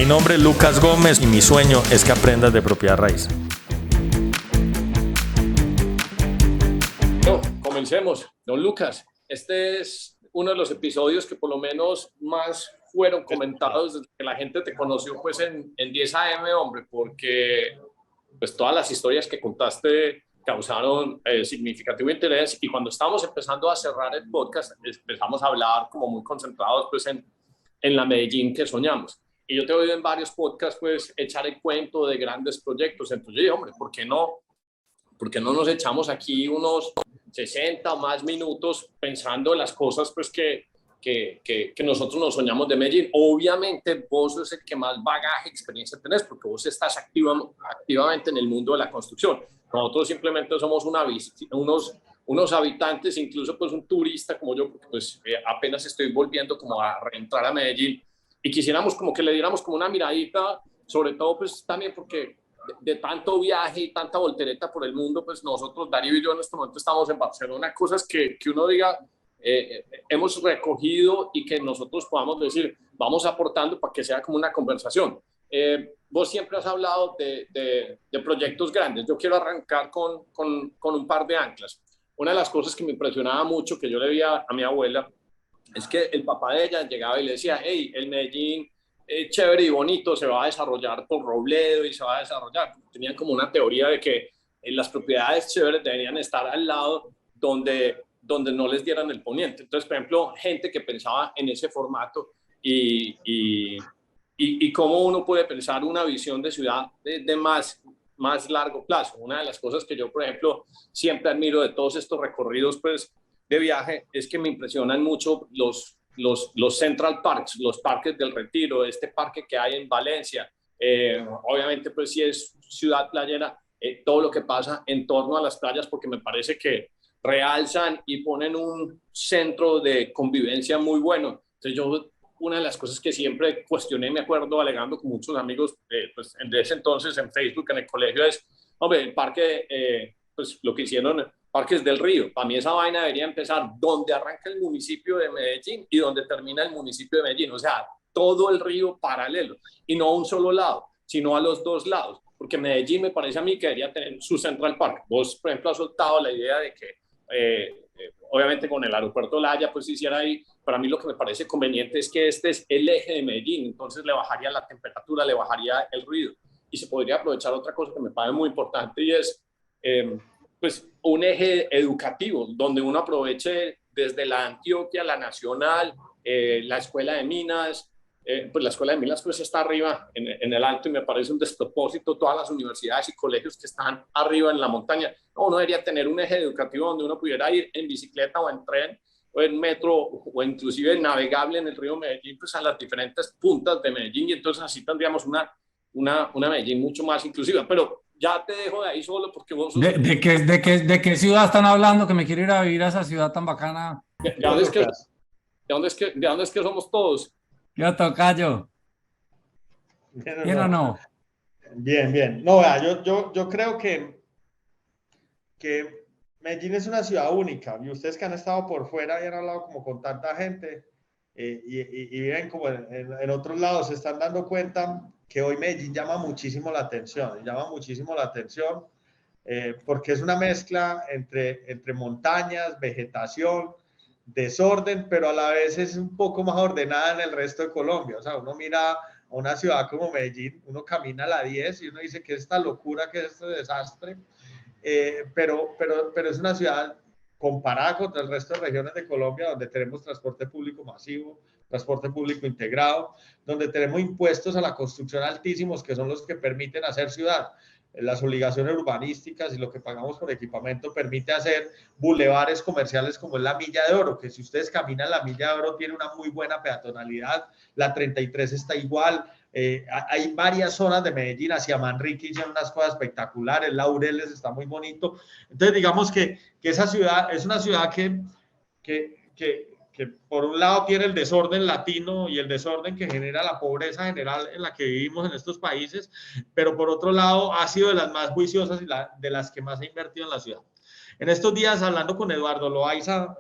Mi nombre es Lucas Gómez y mi sueño es que aprendas de propiedad raíz. Bueno, comencemos. Don Lucas, este es uno de los episodios que por lo menos más fueron comentados desde que la gente te conoció pues en 10 AM, hombre, porque pues todas las historias que contaste causaron significativo interés, y cuando estábamos empezando a cerrar el podcast empezamos a hablar como muy concentrados pues en la Medellín que soñamos. Y yo te he oído en varios podcasts pues echar el cuento de grandes proyectos. Entonces yo dije, hombre, ¿por qué no nos echamos aquí unos 60 o más minutos pensando en las cosas pues que nosotros nos soñamos de Medellín? Obviamente vos sos el que más bagaje, experiencia tenés, porque vos estás activamente en el mundo de la construcción. Nosotros simplemente somos unos habitantes, incluso pues un turista como yo, porque pues apenas estoy volviendo como a reentrar a Medellín, y quisiéramos como que le diéramos como una miradita, sobre todo pues también porque de tanto viaje y tanta voltereta por el mundo, pues nosotros, Darío y yo en este momento estamos en Barcelona, cosas que uno diga, hemos recogido y que nosotros podamos decir, vamos aportando para que sea como una conversación. Vos siempre has hablado de proyectos grandes. Yo quiero arrancar con un par de anclas. Una de las cosas que me impresionaba mucho, que yo le vi a mi abuela, es que el papá de ella llegaba y le decía, hey, el Medellín chévere y bonito se va a desarrollar por Robledo y se va a desarrollar. Tenían como una teoría de que las propiedades chéveres deberían estar al lado donde no les dieran el poniente. Entonces, por ejemplo, gente que pensaba en ese formato y cómo uno puede pensar una visión de ciudad de más largo plazo. Una de las cosas que yo, por ejemplo, siempre admiro de todos estos recorridos pues, de viaje es que me impresionan mucho los Central Parks, los parques del Retiro, este parque que hay en Valencia. Obviamente, pues si es ciudad playera, todo lo que pasa en torno a las playas, porque me parece que realzan y ponen un centro de convivencia muy bueno. Entonces yo, una de las cosas que siempre cuestioné, me acuerdo, alegando con muchos amigos, pues de ese entonces en Facebook, en el colegio, es, hombre, el parque, pues lo que hicieron, Parques del Río. Para mí esa vaina debería empezar donde arranca el municipio de Medellín y donde termina el municipio de Medellín. O sea, todo el río paralelo y no a un solo lado, sino a los dos lados. Porque Medellín me parece a mí que debería tener su Central Park. Vos, por ejemplo, has soltado la idea de que obviamente con el aeropuerto La Haya pues hiciera ahí. Para mí lo que me parece conveniente es que este es el eje de Medellín, entonces le bajaría la temperatura, le bajaría el ruido, y se podría aprovechar otra cosa que me parece muy importante, y es pues un eje educativo donde uno aproveche desde la Antioquia, la Nacional, la Escuela de Minas. Pues la Escuela de Minas pues está arriba en el alto, y me parece un despropósito todas las universidades y colegios que están arriba en la montaña. No, uno debería tener un eje educativo donde uno pudiera ir en bicicleta o en tren o en metro o inclusive navegable en el río Medellín pues a las diferentes puntas de Medellín, y entonces así tendríamos una Medellín mucho más inclusiva. Pero ya te dejo de ahí solo porque vos sos... ¿De qué ciudad están hablando? Que me quiero ir a vivir a esa ciudad tan bacana. ¿De dónde es que somos todos? Yo tocayo. ¿Bien o no? Bien, bien. No, vea, yo creo que Medellín es una ciudad única, y ustedes que han estado por fuera y han hablado como con tanta gente y viven como en otros lados, se están dando cuenta que hoy Medellín llama muchísimo la atención, porque es una mezcla entre montañas, vegetación, desorden, pero a la vez es un poco más ordenada en el resto de Colombia. O sea, uno mira a una ciudad como Medellín, uno camina a la 10 y uno dice que esta locura, que es este desastre, pero es una ciudad comparada con el resto de regiones de Colombia, donde tenemos transporte público masivo, transporte público integrado, donde tenemos impuestos a la construcción altísimos, que son los que permiten hacer ciudad. Las obligaciones urbanísticas y lo que pagamos por equipamiento permite hacer bulevares comerciales como es la Milla de Oro, que si ustedes caminan la Milla de Oro tiene una muy buena peatonalidad, la 33 está igual. Hay varias zonas de Medellín, hacia Manrique hicieron unas cosas espectaculares, Laureles está muy bonito. Entonces digamos que esa ciudad es una ciudad que por un lado tiene el desorden latino y el desorden que genera la pobreza general en la que vivimos en estos países, pero por otro lado ha sido de las más juiciosas y de las que más ha invertido en la ciudad. En estos días, hablando con Eduardo Loaiza,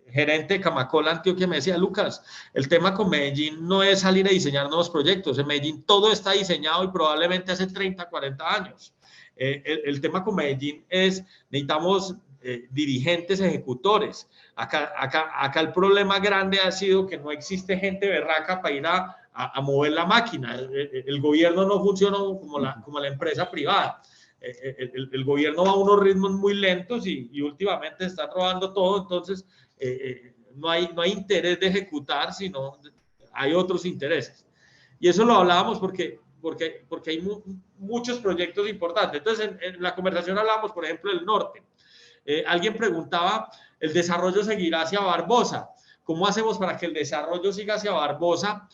gerente de Camacola Antioquia, me decía, Lucas, el tema con Medellín no es salir a diseñar nuevos proyectos. En Medellín todo está diseñado y probablemente hace 30, 40 años. El tema con Medellín es, necesitamos dirigentes ejecutores. Acá el problema grande ha sido que no existe gente berraca para ir a mover la máquina. El gobierno no funciona como la empresa privada. El gobierno va a unos ritmos muy lentos y últimamente están robando todo, entonces no hay interés de ejecutar, sino hay otros intereses. Y eso lo hablábamos porque hay muchos proyectos importantes. Entonces, en la conversación hablábamos, por ejemplo, del norte. Alguien preguntaba, ¿el desarrollo seguirá hacia Barbosa? ¿Cómo hacemos para que el desarrollo siga hacia Barbosa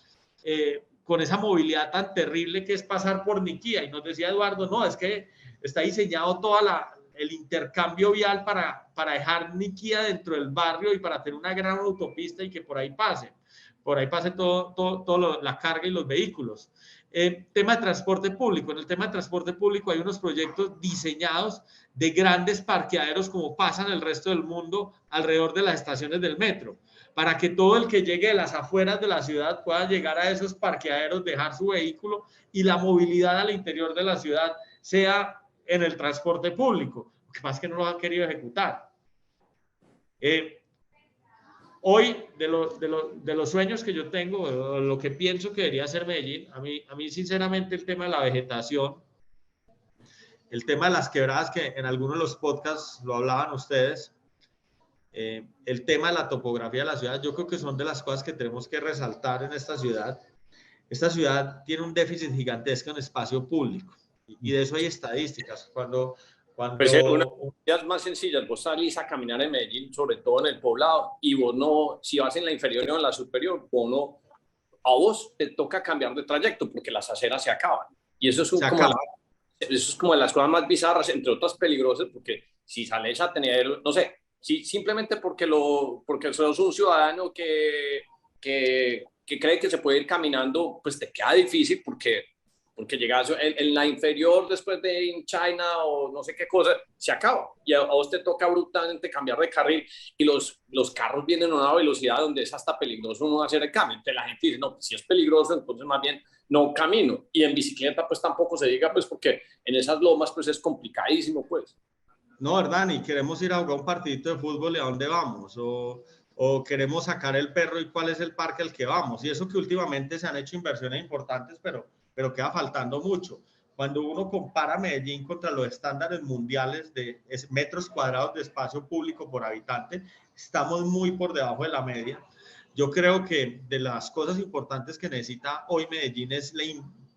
con esa movilidad tan terrible que es pasar por Niquía? Y nos decía Eduardo, no, es que está diseñado todo el intercambio vial para dejar Niquía dentro del barrio y para tener una gran autopista y que por ahí pase todo la carga y los vehículos. Tema de transporte público. En el tema de transporte público hay unos proyectos diseñados de grandes parqueaderos como pasa en el resto del mundo alrededor de las estaciones del metro, para que todo el que llegue de las afueras de la ciudad pueda llegar a esos parqueaderos, dejar su vehículo y la movilidad al interior de la ciudad sea en el transporte público. Lo que pasa es que no lo han querido ejecutar. Hoy, de los sueños que yo tengo, lo que pienso que debería ser Medellín, a mí sinceramente el tema de la vegetación, el tema de las quebradas, que en algunos de los podcasts lo hablaban ustedes, el tema de la topografía de la ciudad, yo creo que son de las cosas que tenemos que resaltar en esta ciudad. Esta ciudad tiene un déficit gigantesco en espacio público y de eso hay estadísticas. Cuando pues una de las más sencillas, vos salís a caminar en Medellín, sobre todo en el poblado, y vos no, si vas en la inferior o en la superior, a vos te toca cambiar de trayecto porque las aceras se acaban. Y eso es, eso es como de las cosas más bizarras, entre otras peligrosas, porque si sales a tener, no sé, simplemente porque sos un ciudadano que cree que se puede ir caminando, pues te queda difícil porque llegas en la inferior después de in China o no sé qué cosa, se acaba. Y a vos te toca brutalmente cambiar de carril y los carros vienen a una velocidad donde es hasta peligroso uno hacer el cambio. Entonces la gente dice, no, pues si es peligroso, entonces más bien no camino. Y en bicicleta pues tampoco se diga, pues porque en esas lomas pues es complicadísimo, pues. No, ¿verdad? Ni queremos ir a jugar un partidito de fútbol y a dónde vamos. O queremos sacar el perro y cuál es el parque al que vamos. Y eso que últimamente se han hecho inversiones importantes, pero queda faltando mucho. Cuando uno compara Medellín contra los estándares mundiales de metros cuadrados de espacio público por habitante, estamos muy por debajo de la media. Yo creo que de las cosas importantes que necesita hoy Medellín es la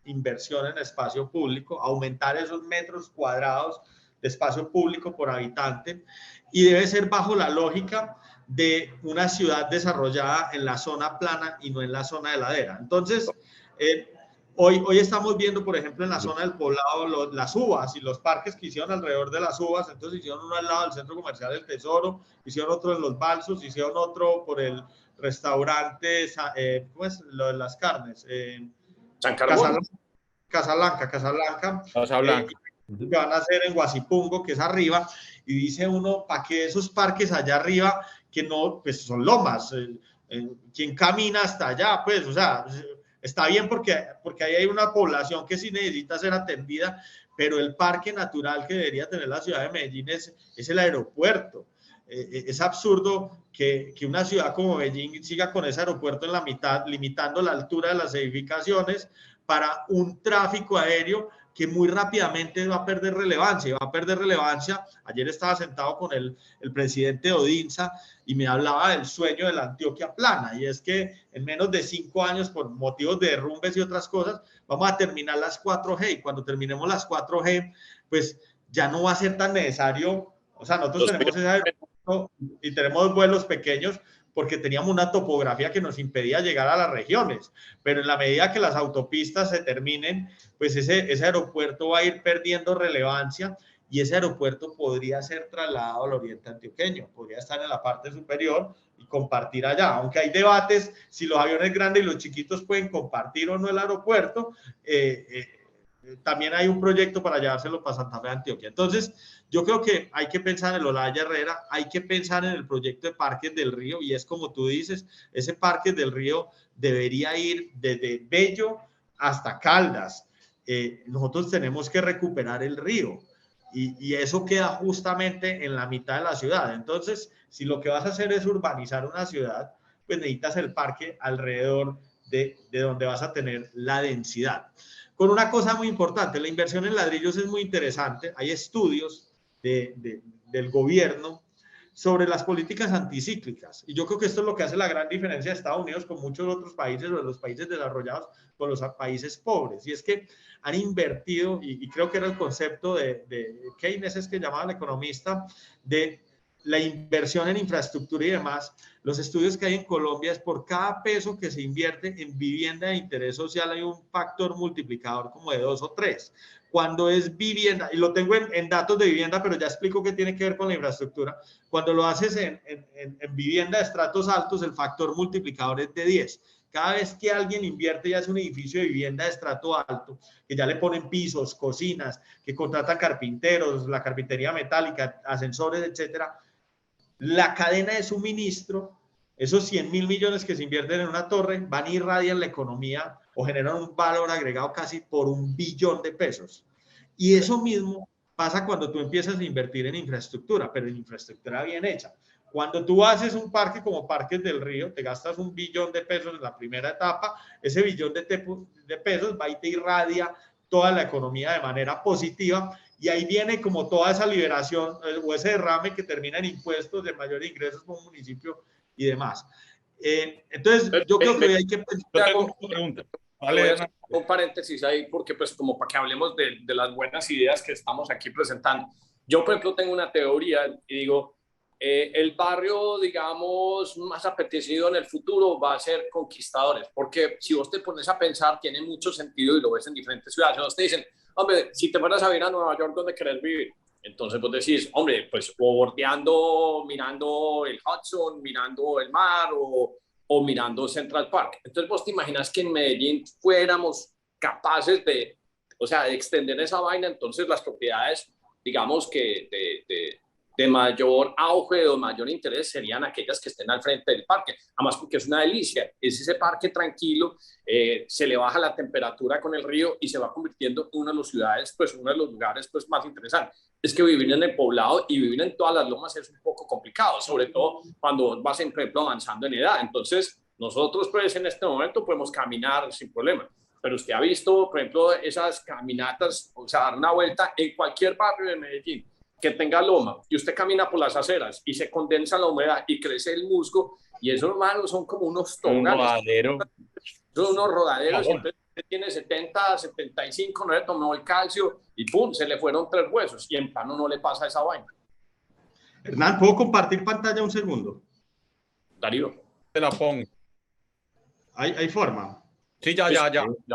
inversión en espacio público, aumentar esos metros cuadrados de espacio público por habitante, y debe ser bajo la lógica de una ciudad desarrollada en la zona plana y no en la zona de ladera. Entonces, hoy estamos viendo, por ejemplo, en la zona del poblado, las uvas y los parques que hicieron alrededor de las uvas. Entonces hicieron uno al lado del Centro Comercial del Tesoro, hicieron otro en Los Balsos, hicieron otro por el restaurante, ¿cómo es? Lo de las carnes. San Carbón. Casablanca. Que van a hacer en Guasipungo, que es arriba, y dice uno, ¿para qué esos parques allá arriba, que no, pues son lomas? ¿Quién camina hasta allá? Pues, o sea, está bien porque ahí hay una población que sí necesita ser atendida, pero el parque natural que debería tener la ciudad de Medellín es el aeropuerto. Es absurdo que una ciudad como Medellín siga con ese aeropuerto en la mitad, limitando la altura de las edificaciones para un tráfico aéreo que muy rápidamente va a perder relevancia. Ayer estaba sentado con el presidente Odinza y me hablaba del sueño de la Antioquia plana, y es que en menos de 5 años, por motivos de derrumbes y otras cosas, vamos a terminar las 4G, y cuando terminemos las 4G, pues ya no va a ser tan necesario, o sea, nosotros tenemos ese aeropuerto y tenemos vuelos pequeños, porque teníamos una topografía que nos impedía llegar a las regiones, pero en la medida que las autopistas se terminen, pues ese aeropuerto va a ir perdiendo relevancia, y ese aeropuerto podría ser trasladado al oriente antioqueño, podría estar en la parte superior y compartir allá, aunque hay debates si los aviones grandes y los chiquitos pueden compartir o no el aeropuerto. también hay un proyecto para llevárselo para Santa Fe de Antioquia. Entonces, yo creo que hay que pensar en el Olaya Herrera, hay que pensar en el proyecto de Parques del Río, y es como tú dices, ese Parques del Río debería ir desde Bello hasta Caldas. Nosotros tenemos que recuperar el río, y eso queda justamente en la mitad de la ciudad. Entonces, si lo que vas a hacer es urbanizar una ciudad, pues necesitas el parque alrededor de donde vas a tener la densidad. Con una cosa muy importante, la inversión en ladrillos es muy interesante. Hay estudios del gobierno sobre las políticas anticíclicas, y yo creo que esto es lo que hace la gran diferencia de Estados Unidos con muchos otros países, o de los países desarrollados con los países pobres, y es que han invertido, y creo que era el concepto de Keynes, es que llamaba el economista, de la inversión en infraestructura y demás. Los estudios que hay en Colombia es por cada peso que se invierte en vivienda de interés social hay un factor multiplicador como de 2 o 3. Cuando es vivienda, y lo tengo en datos de vivienda, pero ya explico qué tiene que ver con la infraestructura, cuando lo haces en vivienda de estratos altos, el factor multiplicador es de 10. Cada vez que alguien invierte y hace un edificio de vivienda de estrato alto, que ya le ponen pisos, cocinas, que contratan carpinteros, la carpintería metálica, ascensores, etcétera, la cadena de suministro, esos 100.000 millones que se invierten en una torre, van a irradiar la economía o generan un valor agregado casi por 1 billón de pesos. Y eso mismo pasa cuando tú empiezas a invertir en infraestructura, pero en infraestructura bien hecha. Cuando tú haces un parque como Parques del Río, te gastas 1 billón de pesos en la primera etapa, ese billón de pesos va y te irradia toda la economía de manera positiva, y ahí viene como toda esa liberación o ese derrame que termina en impuestos de mayores ingresos por un municipio y demás. Entonces, yo creo que hoy hay que... Yo tengo una pregunta. Vale, voy a hacer un paréntesis ahí, porque pues como para que hablemos de las buenas ideas que estamos aquí presentando. Yo, por ejemplo, tengo una teoría y digo, el barrio, digamos, más apetecido en el futuro va a ser Conquistadores, porque si vos te pones a pensar, tiene mucho sentido y lo ves en diferentes ciudades. Entonces te dicen, hombre, si te fueras a vivir a Nueva York, ¿dónde querés vivir? Entonces vos decís, hombre, pues o bordeando, mirando el Hudson, mirando el mar, o mirando Central Park. Entonces vos te imaginas que en Medellín fuéramos capaces de, o sea, de extender esa vaina. Entonces las propiedades, digamos que de mayor auge o mayor interés serían aquellas que estén al frente del parque, además porque es una delicia, es ese parque tranquilo, se le baja la temperatura con el río y se va convirtiendo en una de las ciudades, pues uno de los lugares pues más interesantes. Es que vivir en el poblado y vivir en todas las lomas es un poco complicado, sobre todo cuando vas, por ejemplo, avanzando en edad. Entonces nosotros pues en este momento podemos caminar sin problema, pero usted ha visto, por ejemplo, esas caminatas, o sea, dar una vuelta en cualquier barrio de Medellín que tenga loma, y usted camina por las aceras y se condensa la humedad y crece el musgo, y esos hermanos son como unos toganes, son unos rodaderos, y entonces tiene 70, 75, no le tomó el calcio y pum, se le fueron 3 huesos, y en plano no le pasa esa vaina. Hernán, ¿puedo compartir pantalla un segundo? Darío. Te la pongo. ¿Hay forma? Sí, ya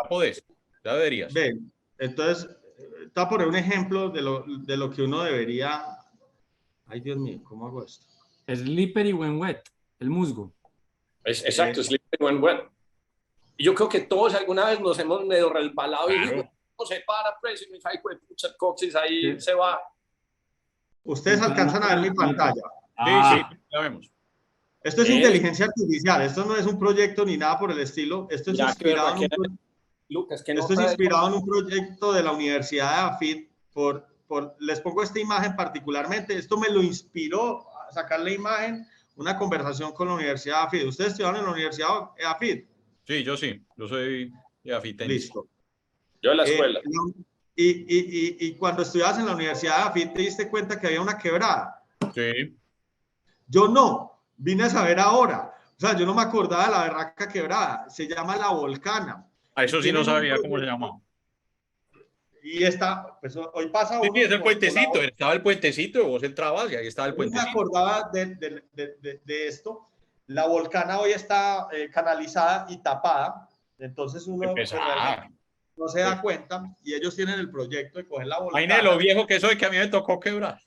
podés, ya deberías. Ven, entonces, te voy a poner un ejemplo de lo que uno debería... Ay, Dios mío, ¿cómo hago esto? Slippery when wet, el musgo. Exacto, slippery when wet. Y yo creo que todos alguna vez nos hemos medio resbalado, claro, y no se para, pues, y me cae con muchas coxis, ahí sí se va. Ustedes alcanzan a ver mi pantalla. Sí, ya vemos. Esto es inteligencia artificial, esto no es un proyecto ni nada por el estilo, esto es inspirado en un proyecto de la Universidad de AFIT, les pongo esta imagen particularmente, esto me lo inspiró a sacar la imagen, una conversación con la Universidad de AFIT. ¿Ustedes estudiaron en la Universidad de AFIT? Sí, yo soy de AFIT. Listo. Yo en la escuela. Y cuando estudiabas en la Universidad de AFIT, ¿te diste cuenta que había una quebrada? Sí. Yo no, vine a saber ahora. O sea, yo no me acordaba de la berraca quebrada. Se llama La Volcana. A eso sí no sabía cómo se llamaba. Y está, pues hoy pasa uno... Sí, es el puentecito, estaba el puentecito, vos entrabas y ahí estaba el puentecito. No me acordaba de esto. La Volcana hoy está canalizada y tapada, entonces uno no se da cuenta, y ellos tienen el proyecto de coger la Volcana. Imagínate lo viejo que soy, que a mí me tocó quebrar.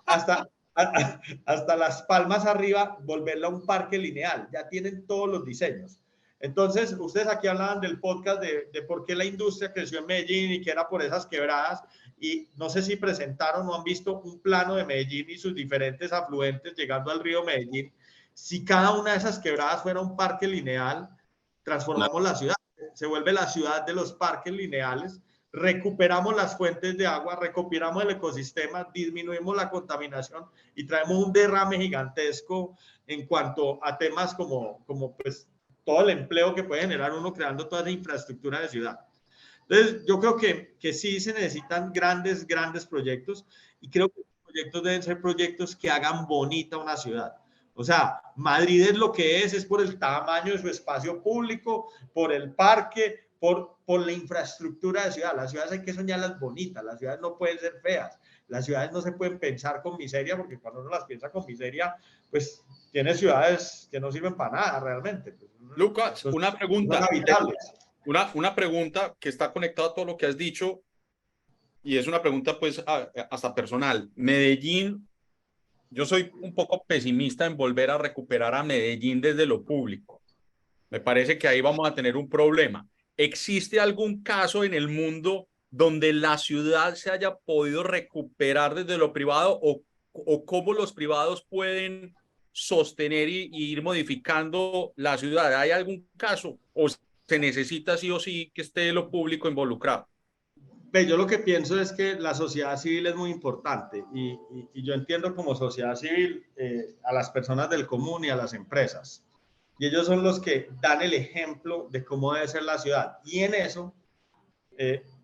Hasta Las Palmas arriba, volverla a un parque lineal. Ya tienen todos los diseños. Entonces, ustedes aquí hablaban del podcast de por qué la industria creció en Medellín y que era por esas quebradas. Y no sé si presentaron o han visto un plano de Medellín y sus diferentes afluentes llegando al río Medellín. Si cada una de esas quebradas fuera un parque lineal, transformamos la ciudad. Se vuelve la ciudad de los parques lineales, recuperamos las fuentes de agua, recuperamos el ecosistema, disminuimos la contaminación y traemos un derrame gigantesco en cuanto a temas como pues todo el empleo que puede generar uno creando toda esa infraestructura de ciudad. Entonces, yo creo que sí se necesitan grandes proyectos y creo que los proyectos deben ser proyectos que hagan bonita una ciudad. O sea, Madrid es lo que es por el tamaño de su espacio público, por el parque, por la infraestructura de ciudad. Las ciudades hay que soñarlas bonitas, las ciudades no pueden ser feas, las ciudades no se pueden pensar con miseria, porque cuando uno las piensa con miseria, pues tiene ciudades que no sirven para nada realmente. Lucas, una pregunta. Una pregunta que está conectada a todo lo que has dicho y es una pregunta pues hasta personal. Medellín, yo soy un poco pesimista en volver a recuperar a Medellín desde lo público. Me parece que ahí vamos a tener un problema. ¿Existe algún caso en el mundo donde la ciudad se haya podido recuperar desde lo privado o cómo los privados pueden sostener y ir modificando la ciudad? ¿Hay algún caso o se necesita sí o sí que esté lo público involucrado? Yo lo que pienso es que la sociedad civil es muy importante y yo entiendo como sociedad civil a las personas del común y a las empresas. Y ellos son los que dan el ejemplo de cómo debe ser la ciudad. Y en eso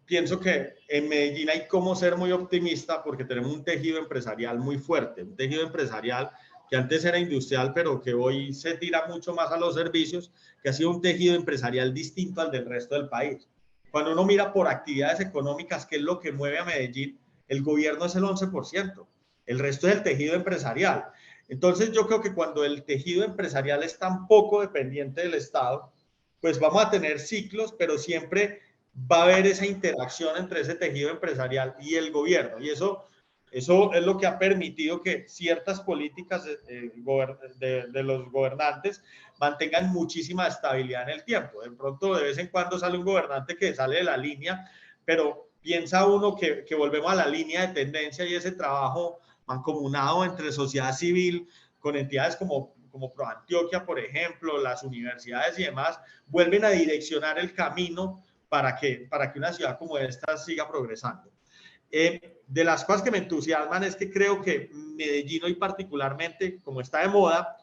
pienso que en Medellín hay como ser muy optimista porque tenemos un tejido empresarial muy fuerte, un tejido empresarial que antes era industrial, pero que hoy se tira mucho más a los servicios, que ha sido un tejido empresarial distinto al del resto del país. Cuando uno mira por actividades económicas, que es lo que mueve a Medellín, el gobierno es el 11%, el resto es el tejido empresarial. Entonces yo creo que cuando el tejido empresarial es tan poco dependiente del Estado, pues vamos a tener ciclos, pero siempre va a haber esa interacción entre ese tejido empresarial y el gobierno. Y eso es lo que ha permitido que ciertas políticas de los gobernantes mantengan muchísima estabilidad en el tiempo. De pronto, de vez en cuando sale un gobernante que sale de la línea, pero piensa uno que volvemos a la línea de tendencia y ese trabajo mancomunado entre sociedad civil con entidades como ProAntioquia, por ejemplo, las universidades y demás, vuelven a direccionar el camino para que una ciudad como esta siga progresando. De las cosas que me entusiasman es que creo que Medellín hoy particularmente, como está de moda,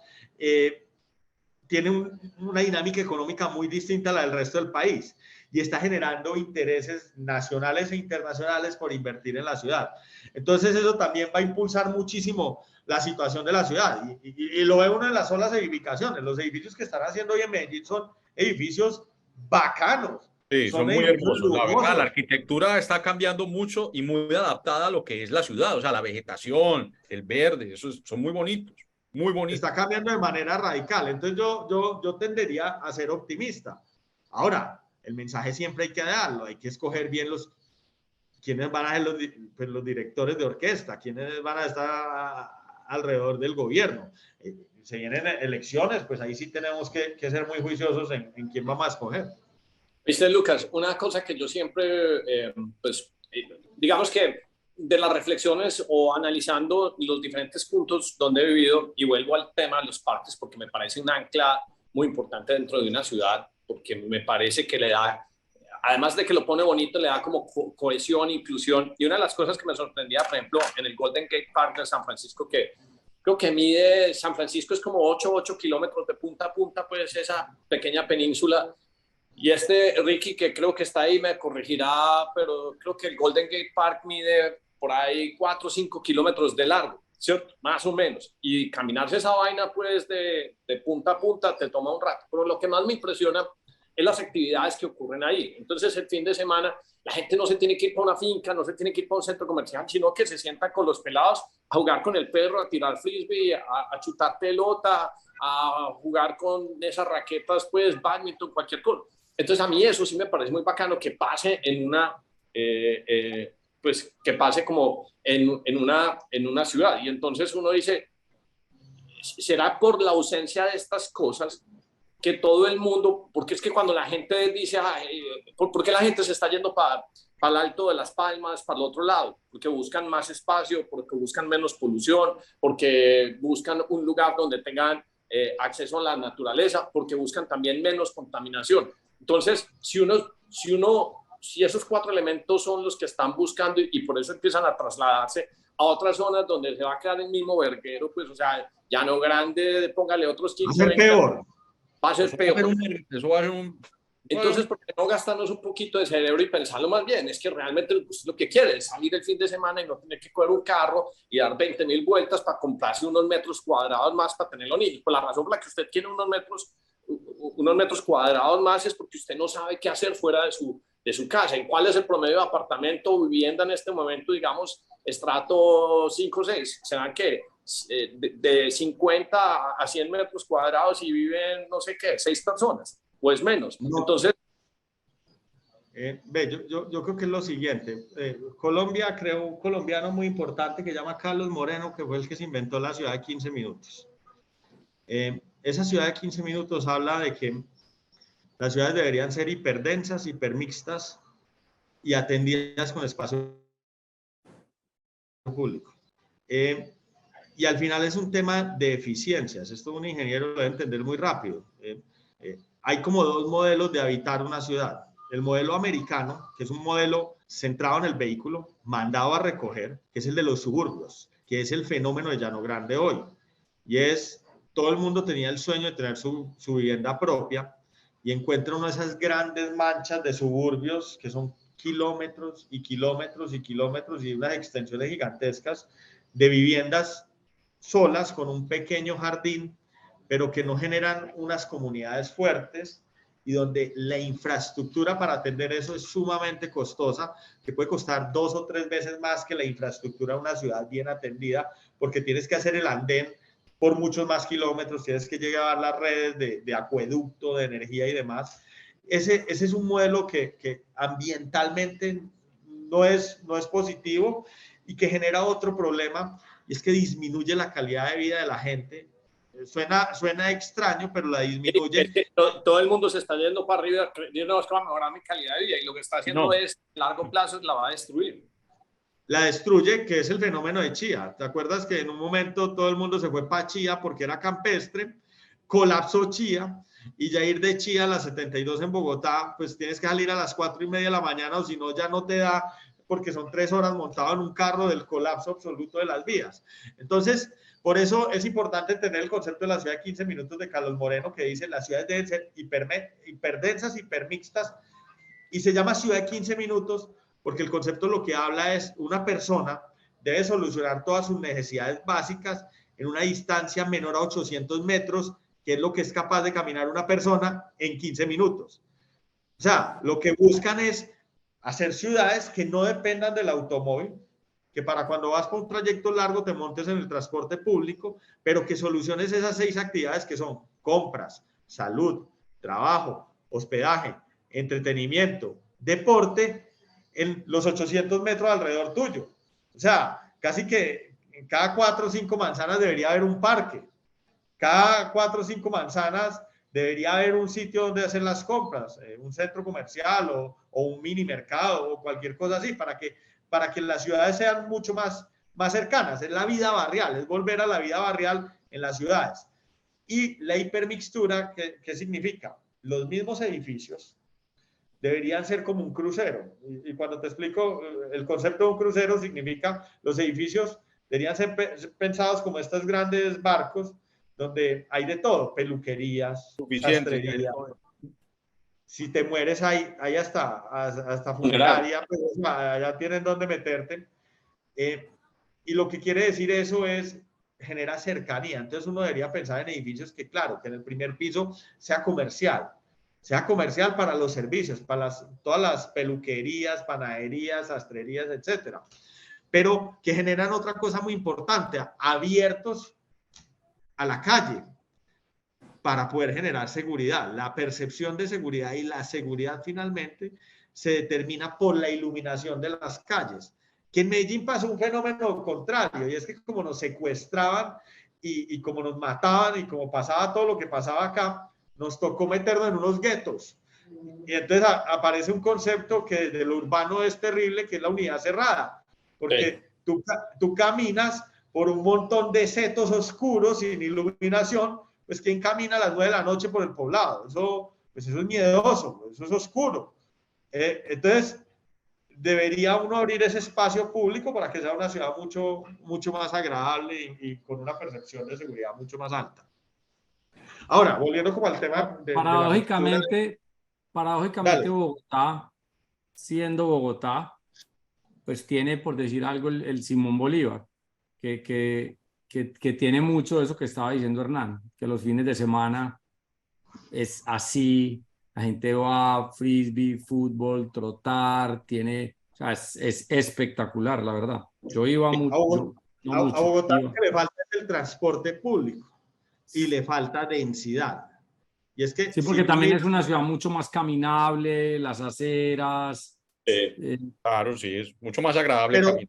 tiene una dinámica económica muy distinta a la del resto del país y está generando intereses nacionales e internacionales por invertir en la ciudad. Entonces eso también va a impulsar muchísimo la situación de la ciudad y lo ve uno en las solas edificaciones. Los edificios que están haciendo hoy en Medellín son edificios bacanos. Sí, son muy hermosos. La verdad, la arquitectura está cambiando mucho y muy adaptada a lo que es la ciudad. O sea, la vegetación, el verde, son muy bonitos, muy bonitos. Está cambiando de manera radical. Entonces yo tendería a ser optimista. Ahora, el mensaje siempre hay que darlo. Hay que escoger bien quiénes van a ser los directores de orquesta, quiénes van a estar alrededor del gobierno. Se vienen elecciones, pues ahí sí tenemos que ser muy juiciosos en quién vamos a escoger. Viste, Lucas, una cosa que yo siempre, digamos que de las reflexiones o analizando los diferentes puntos donde he vivido, y vuelvo al tema de los parques porque me parece un ancla muy importante dentro de una ciudad, porque me parece que le da, además de que lo pone bonito, le da como cohesión, inclusión. Y una de las cosas que me sorprendía, por ejemplo, en el Golden Gate Park de San Francisco, que creo que mide, San Francisco es como 8 kilómetros de punta a punta, pues esa pequeña península. Y Ricky, que creo que está ahí, me corregirá, pero creo que el Golden Gate Park mide por ahí 4 o 5 kilómetros de largo, ¿cierto? Más o menos. Y caminarse esa vaina, pues, de punta a punta, te toma un rato. Pero lo que más me impresiona es las actividades que ocurren ahí. Entonces, el fin de semana, la gente no se tiene que ir para una finca, no se tiene que ir para un centro comercial, sino que se sienta con los pelados a jugar con el perro, a tirar frisbee, a chutar pelota, a jugar con esas raquetas, pues, badminton, cualquier cosa. Entonces a mí eso sí me parece muy bacano que pase en una, pues que pase como en una ciudad. Y entonces uno dice, ¿será por la ausencia de estas cosas que todo el mundo, porque es que cuando la gente dice, ¿por qué la gente se está yendo para el Alto de las Palmas, para el otro lado? Porque buscan más espacio, porque buscan menos polución, porque buscan un lugar donde tengan acceso a la naturaleza, porque buscan también menos contaminación. Entonces, si esos 4 elementos son los que están buscando y por eso empiezan a trasladarse a otras zonas donde se va a quedar el mismo verguero, pues, o sea, Llano Grande, póngale otros 15, 20. Peor. Va a ser peor. Eso va a ser un... Entonces, ¿por qué no gastarnos un poquito de cerebro y pensarlo más bien? Es que realmente usted lo que quiere es salir el fin de semana y no tener que coger un carro y dar 20.000 vueltas para comprarse unos metros cuadrados más para tener los niños. Pues la razón por la que usted tiene unos metros cuadrados más es porque usted no sabe qué hacer fuera de su casa. ¿Y cuál es el promedio de apartamento o vivienda en este momento, digamos, estrato 5 o 6? ¿Será que de 50 a 100 metros cuadrados y viven, no sé qué, 6 personas? Pues menos. No. Entonces, yo creo que es lo siguiente. Colombia creó un colombiano muy importante que se llama Carlos Moreno, que fue el que se inventó la ciudad de 15 minutos. Esa ciudad de 15 minutos habla de que las ciudades deberían ser hiperdensas, hipermixtas y atendidas con espacio público. Y al final es un tema de eficiencias. Esto un ingeniero lo debe entender muy rápido. Hay como 2 modelos de habitar una ciudad. El modelo americano, que es un modelo centrado en el vehículo, mandado a recoger, que es el de los suburbios, que es el fenómeno de Llano Grande hoy. Y es, todo el mundo tenía el sueño de tener su vivienda propia y encuentra una de esas grandes manchas de suburbios que son kilómetros y kilómetros y kilómetros y unas extensiones gigantescas de viviendas solas con un pequeño jardín, pero que no generan unas comunidades fuertes y donde la infraestructura para atender eso es sumamente costosa, que puede costar 2 o 3 veces más que la infraestructura de una ciudad bien atendida, porque tienes que hacer el andén por muchos más kilómetros, tienes que llegar a las redes de acueducto, de energía y demás. Ese es un modelo que ambientalmente no es positivo y que genera otro problema, y es que disminuye la calidad de vida de la gente. Suena extraño, pero la disminuye. Es que todo el mundo se está yendo para arriba, creyendo que va a mejorar mi calidad de vida, y lo que está haciendo es, a largo plazo, la va a destruir. La destruye, que es el fenómeno de Chía. ¿Te acuerdas que en un momento todo el mundo se fue para Chía porque era campestre? Colapsó Chía, y ya ir de Chía a la 72 en Bogotá, pues tienes que salir a las 4:30 de la mañana, o si no ya no te da, porque son 3 horas montado en un carro del colapso absoluto de las vías. Entonces, por eso es importante tener el concepto de la ciudad de 15 minutos de Carlos Moreno, que dice las ciudades deben ser hiperdensas, hipermixtas, y se llama ciudad de 15 minutos porque el concepto lo que habla es una persona debe solucionar todas sus necesidades básicas en una distancia menor a 800 metros, que es lo que es capaz de caminar una persona en 15 minutos. O sea, lo que buscan es hacer ciudades que no dependan del automóvil, que para cuando vas por un trayecto largo te montes en el transporte público, pero que soluciones esas 6 actividades que son compras, salud, trabajo, hospedaje, entretenimiento, deporte, en los 800 metros alrededor tuyo. O sea, casi que en cada 4 o 5 manzanas debería haber un parque. Cada 4 o 5 manzanas debería haber un sitio donde hacer las compras, un centro comercial o un mini mercado o cualquier cosa así, para que las ciudades sean mucho más cercanas. Es la vida barrial, es volver a la vida barrial en las ciudades. Y la hipermixtura, ¿qué significa? Los mismos edificios deberían ser como un crucero. Y cuando te explico el concepto de un crucero, significa los edificios deberían ser pensados como estos grandes barcos donde hay de todo, peluquerías, sastrería. Si te mueres hay hasta funeraria, pues allá tienen donde meterte. Y lo que quiere decir eso es genera cercanía. Entonces uno debería pensar en edificios que, claro, que en el primer piso sea comercial para los servicios, para todas las peluquerías, panaderías, sastrerías, etcétera. Pero que generan otra cosa muy importante, abiertos a la calle para poder generar seguridad. La percepción de seguridad y la seguridad finalmente se determina por la iluminación de las calles. Que en Medellín pasó un fenómeno contrario, y es que como nos secuestraban y como nos mataban y como pasaba todo lo que pasaba acá, nos tocó meternos en unos guetos. Y entonces aparece un concepto que desde lo urbano es terrible, que es la unidad cerrada, porque tú caminas por un montón de setos oscuros sin iluminación, pues ¿quién camina a las 9 de la noche por el poblado? Eso es miedoso, eso es oscuro. Entonces, debería uno abrir ese espacio público para que sea una ciudad mucho más agradable y con una percepción de seguridad mucho más alta. Ahora, volviendo como al tema de Paradójicamente, Dale. Bogotá, siendo Bogotá, pues tiene, por decir algo, el Simón Bolívar, que tiene mucho de eso que estaba diciendo Hernán, que los fines de semana es así, la gente va a frisbee, fútbol, trotar, o sea, es espectacular, la verdad. Yo iba mucho. A Bogotá lo que le falta es el transporte público y le falta densidad. Y es que sí, porque también es una ciudad mucho más caminable, las aceras. Claro, sí, es mucho más agradable caminar.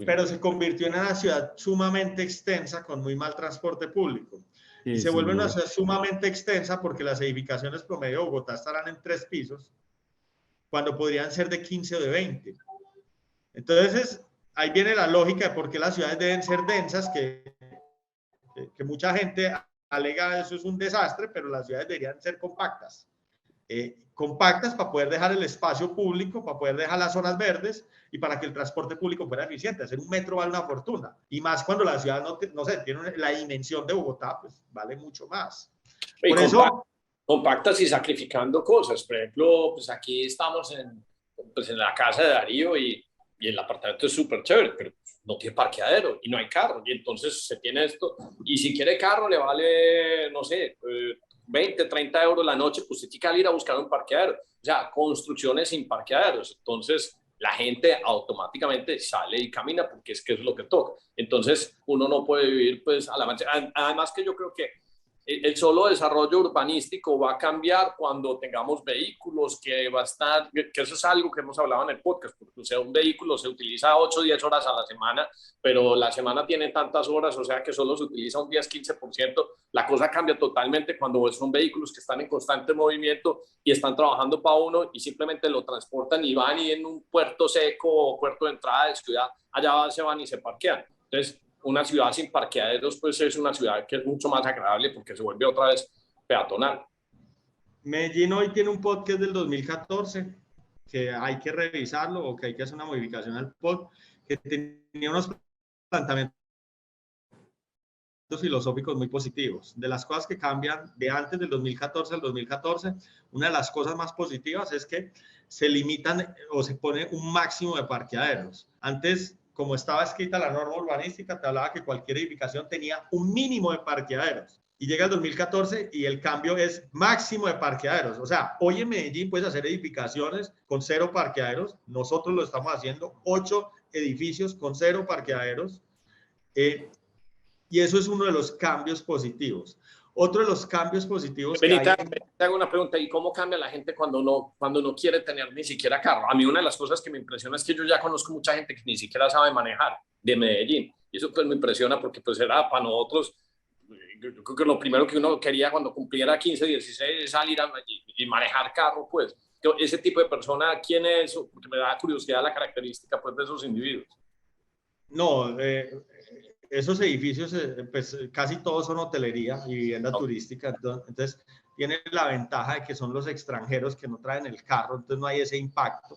Pero se convirtió en una ciudad sumamente extensa con muy mal transporte público. Sí, y se vuelve una ciudad sumamente extensa porque las edificaciones promedio de Bogotá estarán en 3 pisos, cuando podrían ser de 15 o de 20. Entonces, ahí viene la lógica de por qué las ciudades deben ser densas, que mucha gente alega eso es un desastre, pero las ciudades deberían ser compactas. Compactas para poder dejar el espacio público, para poder dejar las zonas verdes y para que el transporte público fuera eficiente. Hacer un metro vale una fortuna. Y más cuando la ciudad no sé, tiene la dimensión de Bogotá, pues vale mucho más. Y por eso, compactas y sacrificando cosas. Por ejemplo, pues aquí estamos en la casa de Darío y el apartamento es súper chévere, pero no tiene parqueadero y no hay carro. Y entonces se tiene esto. Y si quiere carro le vale, no sé, 20, 30 euros la noche, pues usted tiene que ir a buscar un parqueadero. O sea, construcciones sin parqueaderos. Entonces, la gente automáticamente sale y camina porque es que es lo que toca. Entonces, uno no puede vivir pues a la mancha. Además que yo creo que el solo desarrollo urbanístico va a cambiar cuando tengamos vehículos, que va a estar, que eso es algo que hemos hablado en el podcast, porque o sea, un vehículo se utiliza 8 o 10 horas a la semana, pero la semana tiene tantas horas, o sea que solo se utiliza un 10-15%. La cosa cambia totalmente cuando son vehículos que están en constante movimiento y están trabajando para uno y simplemente lo transportan y van y en un puerto seco o puerto de entrada de ciudad, allá se van y se parquean. Entonces, una ciudad sin parqueaderos pues es una ciudad que es mucho más agradable porque se vuelve otra vez peatonal. Medellín hoy tiene un podcast del 2014 que hay que revisarlo o que hay que hacer una modificación al podcast, que tenía unos planteamientos filosóficos muy positivos. De las cosas que cambian de antes del 2014 al 2014, una de las cosas más positivas es que se limitan o se pone un máximo de parqueaderos. Antes, como estaba escrita la norma urbanística, te hablaba que cualquier edificación tenía un mínimo de parqueaderos. Y llega el 2014 y el cambio es máximo de parqueaderos. O sea, hoy en Medellín puedes hacer edificaciones con 0 parqueaderos. Nosotros lo estamos haciendo, 8 edificios con 0 parqueaderos. Y eso es uno de los cambios positivos. Otro de los cambios positivos Benita, te hago una pregunta. ¿Y cómo cambia la gente cuando no quiere tener ni siquiera carro? A mí una de las cosas que me impresiona es que yo ya conozco mucha gente que ni siquiera sabe manejar de Medellín. Y eso pues me impresiona porque pues era para nosotros, yo creo que lo primero que uno quería cuando cumpliera 15, 16 es salir y manejar carro, pues. Ese tipo de persona, ¿quién es? Porque me da curiosidad la característica pues de esos individuos. No, esos edificios, pues casi todos son hotelería y vivienda turística, entonces tienen la ventaja de que son los extranjeros que no traen el carro, entonces no hay ese impacto.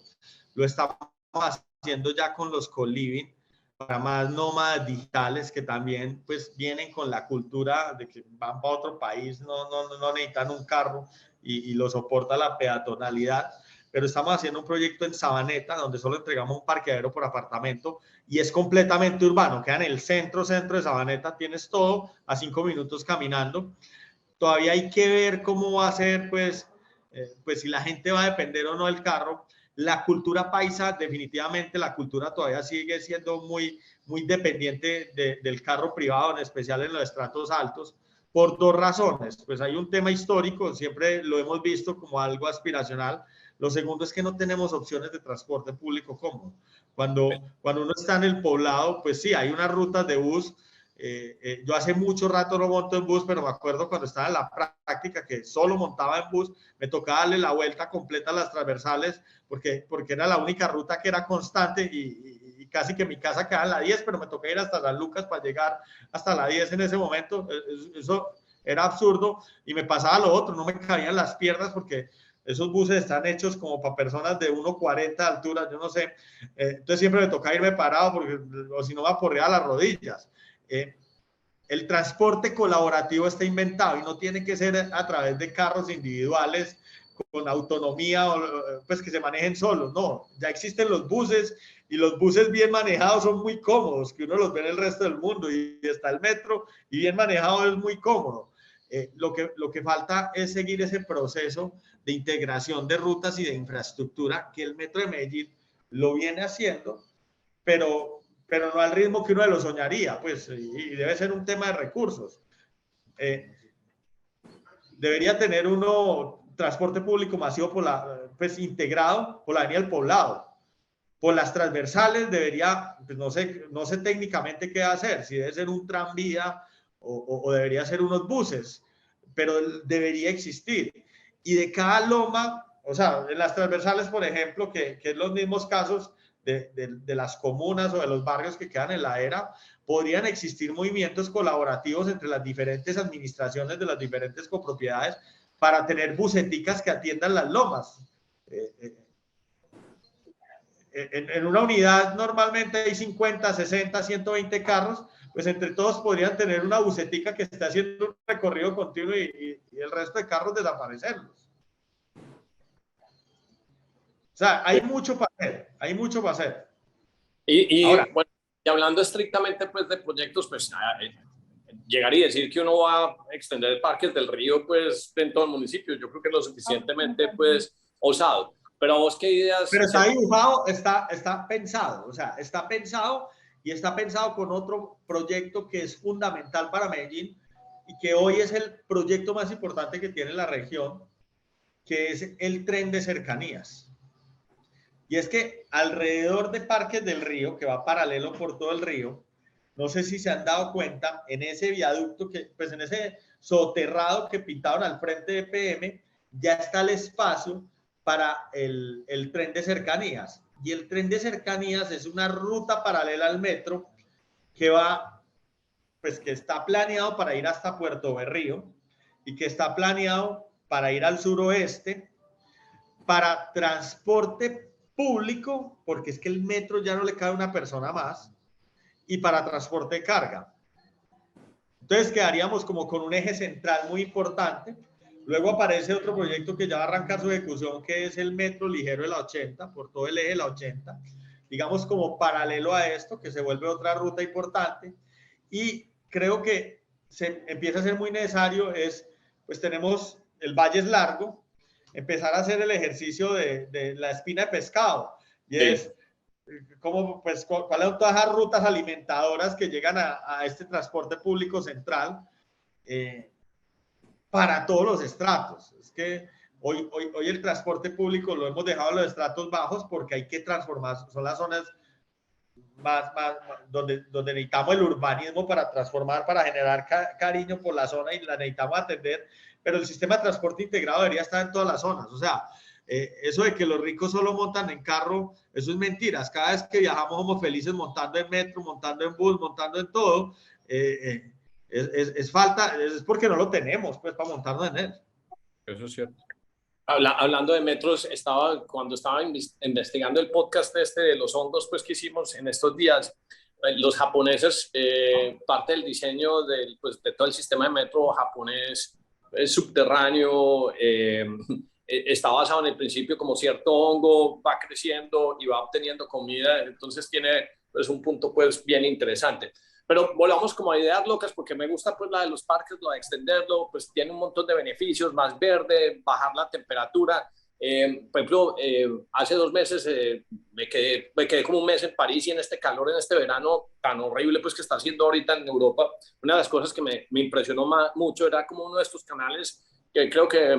Lo estamos haciendo ya con los co-living, para más nómadas digitales que también pues vienen con la cultura de que van para otro país, no necesitan un carro y lo soporta la peatonalidad. Pero estamos haciendo un proyecto en Sabaneta, donde solo entregamos un parqueadero por apartamento y es completamente urbano, queda en el centro de Sabaneta, tienes todo a 5 minutos caminando. Todavía hay que ver cómo va a ser, pues si la gente va a depender o no del carro. La cultura paisa, definitivamente la cultura todavía sigue siendo muy dependiente del carro privado, en especial en los estratos altos, por 2 razones. Pues hay un tema histórico, siempre lo hemos visto como algo aspiracional. Lo segundo es que no tenemos opciones de transporte público cómodo. Cuando uno está en el poblado, pues sí, hay unas rutas de bus Yo hace mucho rato no monto en bus, pero me acuerdo cuando estaba en la práctica que solo montaba en bus, me tocaba darle la vuelta completa a las transversales porque era la única ruta que era constante y casi que mi casa quedaba en la 10, pero me tocaba ir hasta San Lucas para llegar hasta la 10 en ese momento. Eso era absurdo y me pasaba lo otro, no me cabían las piernas porque esos buses están hechos como para personas de 1,40 de altura, yo no sé. Entonces siempre me tocaba irme parado porque o si no me aporreaba las rodillas. El transporte colaborativo está inventado y no tiene que ser a través de carros individuales con autonomía o pues que se manejen solos, no, ya existen los buses y los buses bien manejados son muy cómodos, que uno los ve en el resto del mundo y está el metro y bien manejado es muy cómodo. Lo que falta es seguir ese proceso de integración de rutas y de infraestructura que el Metro de Medellín lo viene haciendo, pero no al ritmo que uno lo soñaría, pues, y debe ser un tema de recursos. Debería tener uno transporte público masivo pues, integrado por la Avenida del Poblado. Por las transversales debería, pues no sé técnicamente qué hacer, si debe ser un tranvía o debería ser unos buses, pero debería existir. Y de cada loma, o sea, en las transversales, por ejemplo, que es los mismos casos de las comunas o de los barrios que quedan en la era, podrían existir movimientos colaborativos entre las diferentes administraciones de las diferentes copropiedades para tener buseticas que atiendan las lomas. En una unidad normalmente hay 50, 60, 120 carros, pues entre todos podrían tener una busetica que esté haciendo un recorrido continuo y el resto de carros desaparecerlos. O sea, hay mucho para hacer, hay mucho para hacer. Ahora, bueno, y hablando estrictamente pues, de proyectos, pues llegar y decir que uno va a extender parques del río pues, en todo el municipio, yo creo que es lo suficientemente pues, osado. Pero vos, ¿qué ideas? Pero está dibujado, está pensado, o sea, está pensado y está pensado con otro proyecto que es fundamental para Medellín y que hoy es el proyecto más importante que tiene la región, que es el tren de cercanías. Y es que alrededor de Parques del Río, que va paralelo por todo el río, no sé si se han dado cuenta, en ese viaducto, pues en ese soterrado que pintaron al frente de PM, ya está el espacio para el tren de cercanías. Y el tren de cercanías es una ruta paralela al metro que va, pues que está planeado para ir hasta Puerto Berrío y que está planeado para ir al suroeste, para transporte público, porque es que el metro ya no le cabe una persona más, y para transporte de carga. Entonces quedaríamos como con un eje central muy importante. Luego aparece otro proyecto que ya va a arrancar su ejecución, que es el metro ligero de la 80, por todo el eje de la 80, digamos como paralelo a esto, que se vuelve otra ruta importante. Y creo que se empieza a ser muy necesario, pues tenemos el Valle es largo, empezar a hacer el ejercicio de la espina de pescado. Y sí. Es como, pues, cuáles son todas las rutas alimentadoras que llegan a este transporte público central para todos los estratos. Es que hoy el transporte público lo hemos dejado en los estratos bajos porque hay que transformar, son las zonas más donde necesitamos el urbanismo para transformar, para generar cariño por la zona y la necesitamos atender, pero el sistema de transporte integrado debería estar en todas las zonas. O sea, eso de que los ricos solo montan en carro, eso es mentiras. Cada vez que viajamos somos felices montando en metro, montando en bus, montando en todo. Es porque no lo tenemos pues para montarnos en él. Eso es cierto. Hablando de metros, cuando estaba investigando el podcast de los hongos pues, que hicimos en estos días, los japoneses, parte del diseño de todo el sistema de metro japonés subterráneo está basado en el principio como cierto hongo va creciendo y va obteniendo comida, entonces tiene pues, un punto pues, bien interesante. Pero volvamos como a ideas locas, porque me gusta pues la de los parques, lo de extenderlo, pues tiene un montón de beneficios, más verde, bajar la temperatura. Por ejemplo, hace 2 meses me quedé como un mes en París y en este calor, en este verano tan horrible pues que está haciendo ahorita en Europa. Una de las cosas que me impresionó mucho era como uno de estos canales que creo que,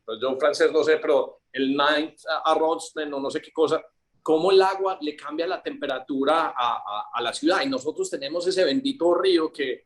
pues yo en francés no sé, pero el Night Arrondissement o no sé qué cosa, cómo el agua le cambia la temperatura a la ciudad. Y nosotros tenemos ese bendito río que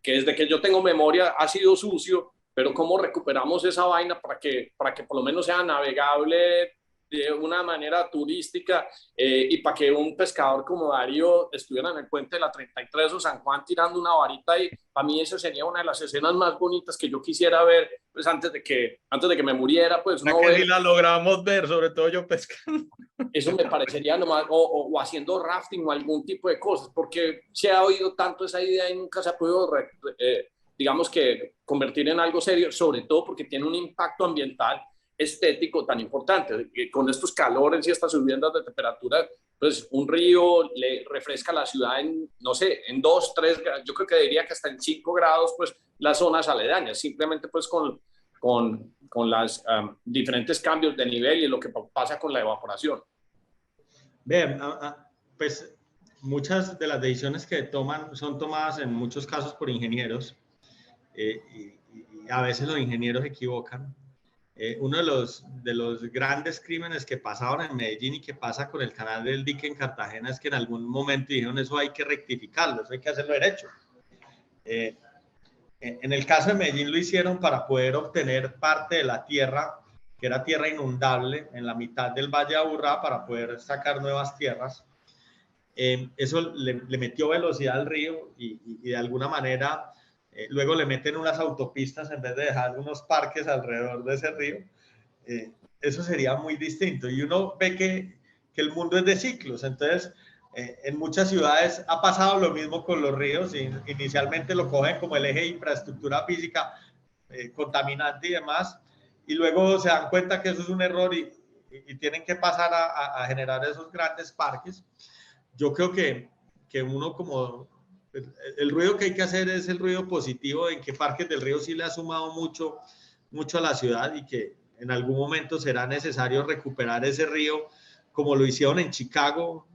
desde que yo tengo memoria ha sido sucio, pero cómo recuperamos esa vaina para que por lo menos sea navegable de una manera turística, y para que un pescador como Darío estuviera en el puente de la 33 o San Juan tirando una varita, y para mí esa sería una de las escenas más bonitas que yo quisiera ver, pues antes de que me muriera, pues no que ver. si la logramos ver, sobre todo yo pescando. Eso me parecería nomás, o haciendo rafting o algún tipo de cosas, porque se ha oído tanto esa idea y nunca se ha podido, digamos que, convertir en algo serio, sobre todo porque tiene un impacto ambiental estético tan importante. Con estos calores y estas subidas de temperatura, pues un río le refresca la ciudad en, no sé, en 2, 3, yo creo que diría que hasta en 5 grados, pues las zonas aledañas, simplemente pues con las diferentes cambios de nivel y lo que pasa con la evaporación. Bien, pues muchas de las decisiones que toman son tomadas en muchos casos por ingenieros, y a veces los ingenieros se equivocan. Uno de los grandes crímenes que pasaron en Medellín y que pasa con el canal del dique en Cartagena es que en algún momento dijeron eso hay que rectificarlo, eso hay que hacerlo derecho. En el caso de Medellín lo hicieron para poder obtener parte de la tierra, que era tierra inundable, en la mitad del Valle de Aburrá, para poder sacar nuevas tierras. Eso le metió velocidad al río y de alguna manera luego le meten unas autopistas en vez de dejar unos parques alrededor de ese río. Eso sería muy distinto. Y uno ve que el mundo es de ciclos. Entonces, en muchas ciudades ha pasado lo mismo con los ríos. Inicialmente lo cogen como el eje de infraestructura física contaminante y demás, y luego se dan cuenta que eso es un error y tienen que pasar a generar esos grandes parques. Yo creo que uno como... El ruido que hay que hacer es el ruido positivo, en que Parques del Río sí le ha sumado mucho a la ciudad, y que en algún momento será necesario recuperar ese río, como lo hicieron en Chicago,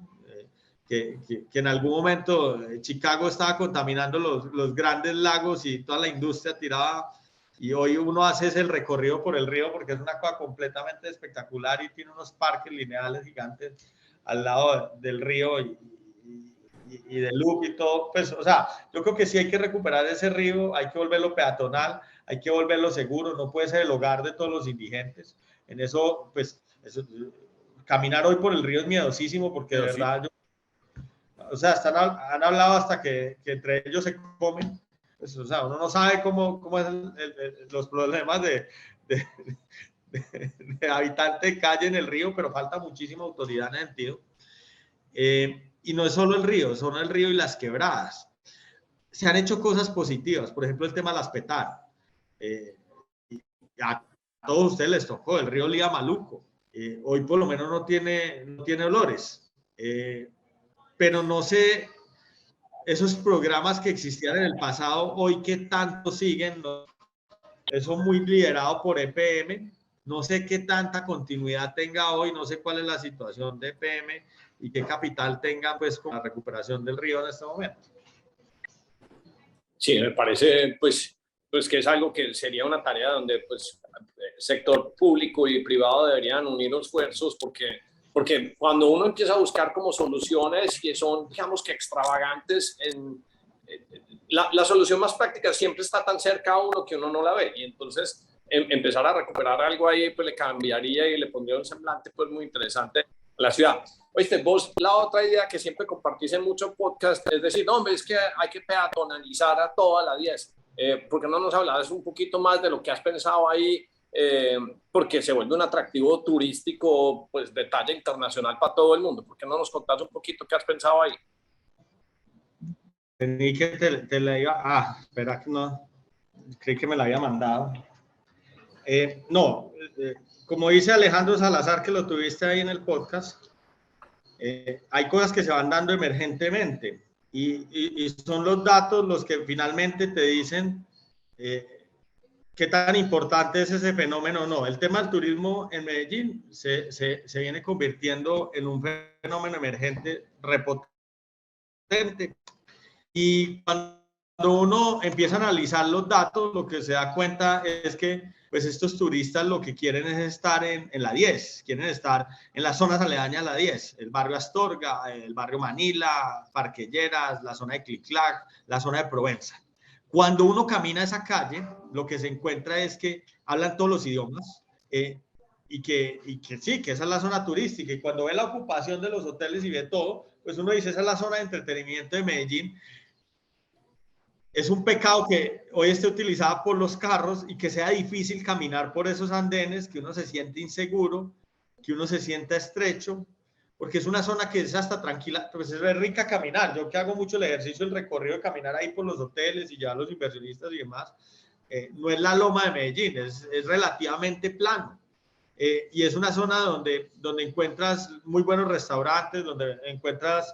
que en algún momento Chicago estaba contaminando los grandes lagos y toda la industria tiraba, y hoy uno hace el recorrido por el río porque es una cosa completamente espectacular y tiene unos parques lineales gigantes al lado del río y del loop y todo. Pues, o sea, yo creo que sí hay que recuperar ese río, hay que volverlo peatonal, hay que volverlo seguro, no puede ser el hogar de todos los indigentes. En eso, pues, caminar hoy por el río es miedosísimo, porque de verdad, o sea, han hablado hasta que entre ellos se comen. Pues, o sea, uno no sabe cómo es los problemas de habitante de calle en el río, pero falta muchísima autoridad en el sentido. Y no es solo el río, son el río y las quebradas. Se han hecho cosas positivas, por ejemplo, el tema de las PETAR. A todos ustedes les tocó, el río olía maluco. Hoy por lo menos no tiene olores. Pero no sé, esos programas que existían en el pasado, hoy qué tanto siguen, ¿no? Eso muy liderado por EPM. No sé qué tanta continuidad tenga hoy, no sé cuál es la situación de EPM y qué capital tengan pues con la recuperación del río en este momento. Sí, me parece pues que es algo que sería una tarea donde pues sector público y privado deberían unir esfuerzos, porque cuando uno empieza a buscar como soluciones que son, digamos que extravagantes, la solución más práctica siempre está tan cerca a uno que uno no la ve, y entonces empezar a recuperar algo ahí pues le cambiaría y le pondría un semblante pues muy interesante a la ciudad. Oíste, vos, la otra idea que siempre compartís en muchos podcasts es decir, no, hombre, es que hay que peatonalizar a toda la 10. ¿Por qué no nos hablabas un poquito más de lo que has pensado ahí? Porque se vuelve un atractivo turístico pues de talla internacional para todo el mundo. ¿Por qué no nos contás un poquito qué has pensado ahí? Creí que te la iba... espera que no... Creí que me la había mandado. No, como dice Alejandro Salazar, que lo tuviste ahí en el podcast, hay cosas que se van dando emergentemente y son los datos los que finalmente te dicen qué tan importante es ese fenómeno o no. El tema del turismo en Medellín se viene convirtiendo en un fenómeno emergente repotente, y cuando uno empieza a analizar los datos, lo que se da cuenta es que pues estos turistas lo que quieren es estar en la 10, quieren estar en las zonas aledañas a la 10, el barrio Astorga, el barrio Manila, Parque Lleras, la zona de Cliclac, la zona de Provenza. Cuando uno camina esa calle, lo que se encuentra es que hablan todos los idiomas y que sí, que esa es la zona turística. Y cuando ve la ocupación de los hoteles y ve todo, pues uno dice, esa es la zona de entretenimiento de Medellín. Es un pecado que hoy esté utilizada por los carros y que sea difícil caminar por esos andenes, que uno se siente inseguro, que uno se sienta estrecho, porque es una zona que es hasta tranquila, pues es rica caminar. Yo que hago mucho el ejercicio, el recorrido de caminar ahí por los hoteles y ya los inversionistas y demás, no es la loma de Medellín, es relativamente plano. Y es una zona donde encuentras muy buenos restaurantes, donde encuentras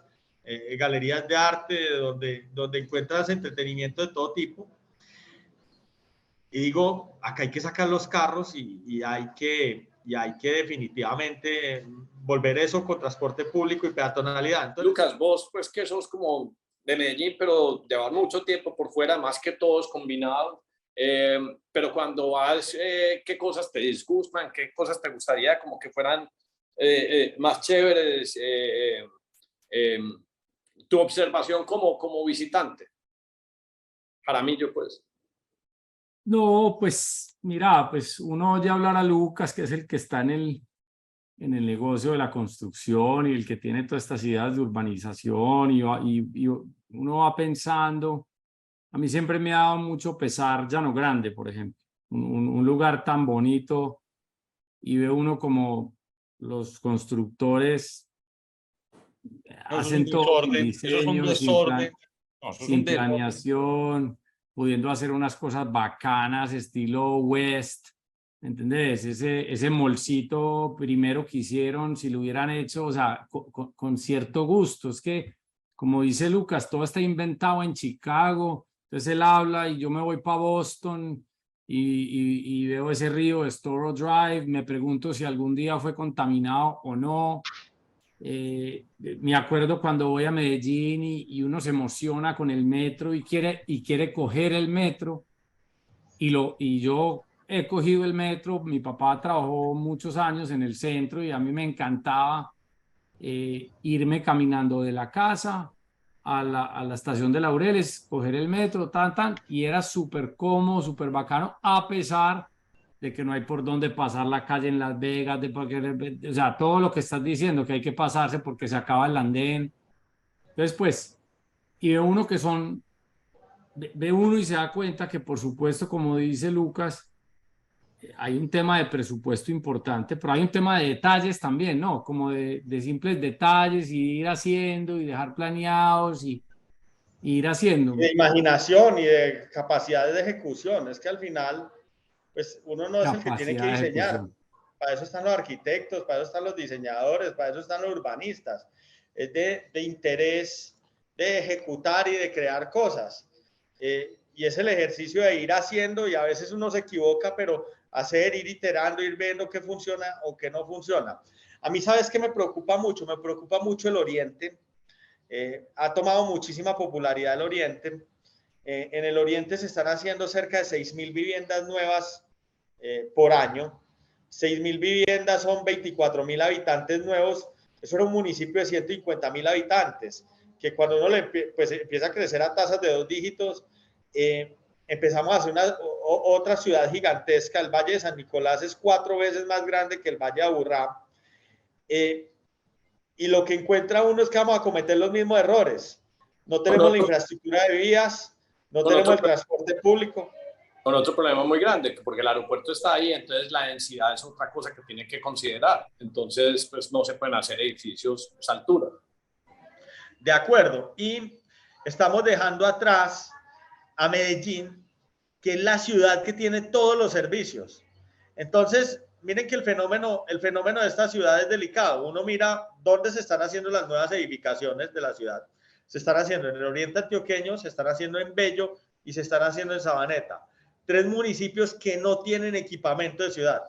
galerías de arte, donde encuentras entretenimiento de todo tipo. Y digo, acá hay que sacar los carros y hay que definitivamente volver eso con transporte público y peatonalidad. Entonces, Lucas, vos pues que sos como de Medellín, pero llevas mucho tiempo por fuera, más que todos combinados. Pero cuando vas, ¿qué cosas te disgustan? ¿Qué cosas te gustaría como que fueran más chéveres? Tu observación como visitante. Para mí, yo pues. No, pues mira, pues uno oye hablar a Lucas, que es el que está en el negocio de la construcción y el que tiene todas estas ideas de urbanización y uno va pensando, a mí siempre me ha dado mucho pesar Llano Grande, por ejemplo, un lugar tan bonito y ve uno como los constructores hacen todo con diseño, sin planeación, pudiendo hacer unas cosas bacanas, estilo West, ¿entendés? Ese molcito primero que hicieron, si lo hubieran hecho, o sea, con cierto gusto. Es que, como dice Lucas, todo está inventado en Chicago, entonces él habla y yo me voy para Boston y veo ese río de Storrow Drive, me pregunto si algún día fue contaminado o no. Me acuerdo cuando voy a Medellín y uno se emociona con el metro y quiere coger el metro y yo he cogido el metro. Mi papá trabajó muchos años en el centro y a mí me encantaba irme caminando de la casa a la estación de Laureles, coger el metro, y era súper cómodo, súper bacano, a pesar de que no hay por dónde pasar la calle en Las Vegas, o sea, todo lo que estás diciendo, que hay que pasarse porque se acaba el andén. Entonces, pues, y ve uno ve uno y se da cuenta que, por supuesto, como dice Lucas, hay un tema de presupuesto importante, pero hay un tema de detalles también, ¿no? Como de simples detalles y ir haciendo y dejar planeados y ir haciendo. De imaginación y de capacidades de ejecución. Es que al final, pues uno no es el que tiene que diseñar. Para eso están los arquitectos, para eso están los diseñadores, para eso están los urbanistas. Es de interés de ejecutar y de crear cosas. Y es el ejercicio de ir haciendo y a veces uno se equivoca, pero hacer, ir iterando, ir viendo qué funciona o qué no funciona. A mí, ¿sabes qué me preocupa mucho? Me preocupa mucho el Oriente. Ha tomado muchísima popularidad el Oriente. En el Oriente se están haciendo cerca de 6.000 viviendas nuevas por año. 6.000 viviendas son 24.000 habitantes nuevos. Eso era un municipio de 150.000 habitantes, que cuando uno pues, empieza a crecer a tasas de 2 dígitos, empezamos a hacer otra ciudad gigantesca. El Valle de San Nicolás es 4 veces más grande que el Valle de Aburrá. Y lo que encuentra uno es que vamos a cometer los mismos errores. No tenemos la infraestructura de vías, no tenemos el transporte público. Con otro problema muy grande, porque el aeropuerto está ahí, entonces la densidad es otra cosa que tiene que considerar. Entonces, pues no se pueden hacer edificios a altura. De acuerdo. Y estamos dejando atrás a Medellín, que es la ciudad que tiene todos los servicios. Entonces, miren que el fenómeno de esta ciudad es delicado. Uno mira dónde se están haciendo las nuevas edificaciones de la ciudad. Se están haciendo en el oriente antioqueño, se están haciendo en Bello y se están haciendo en Sabaneta. 3 municipios que no tienen equipamiento de ciudad,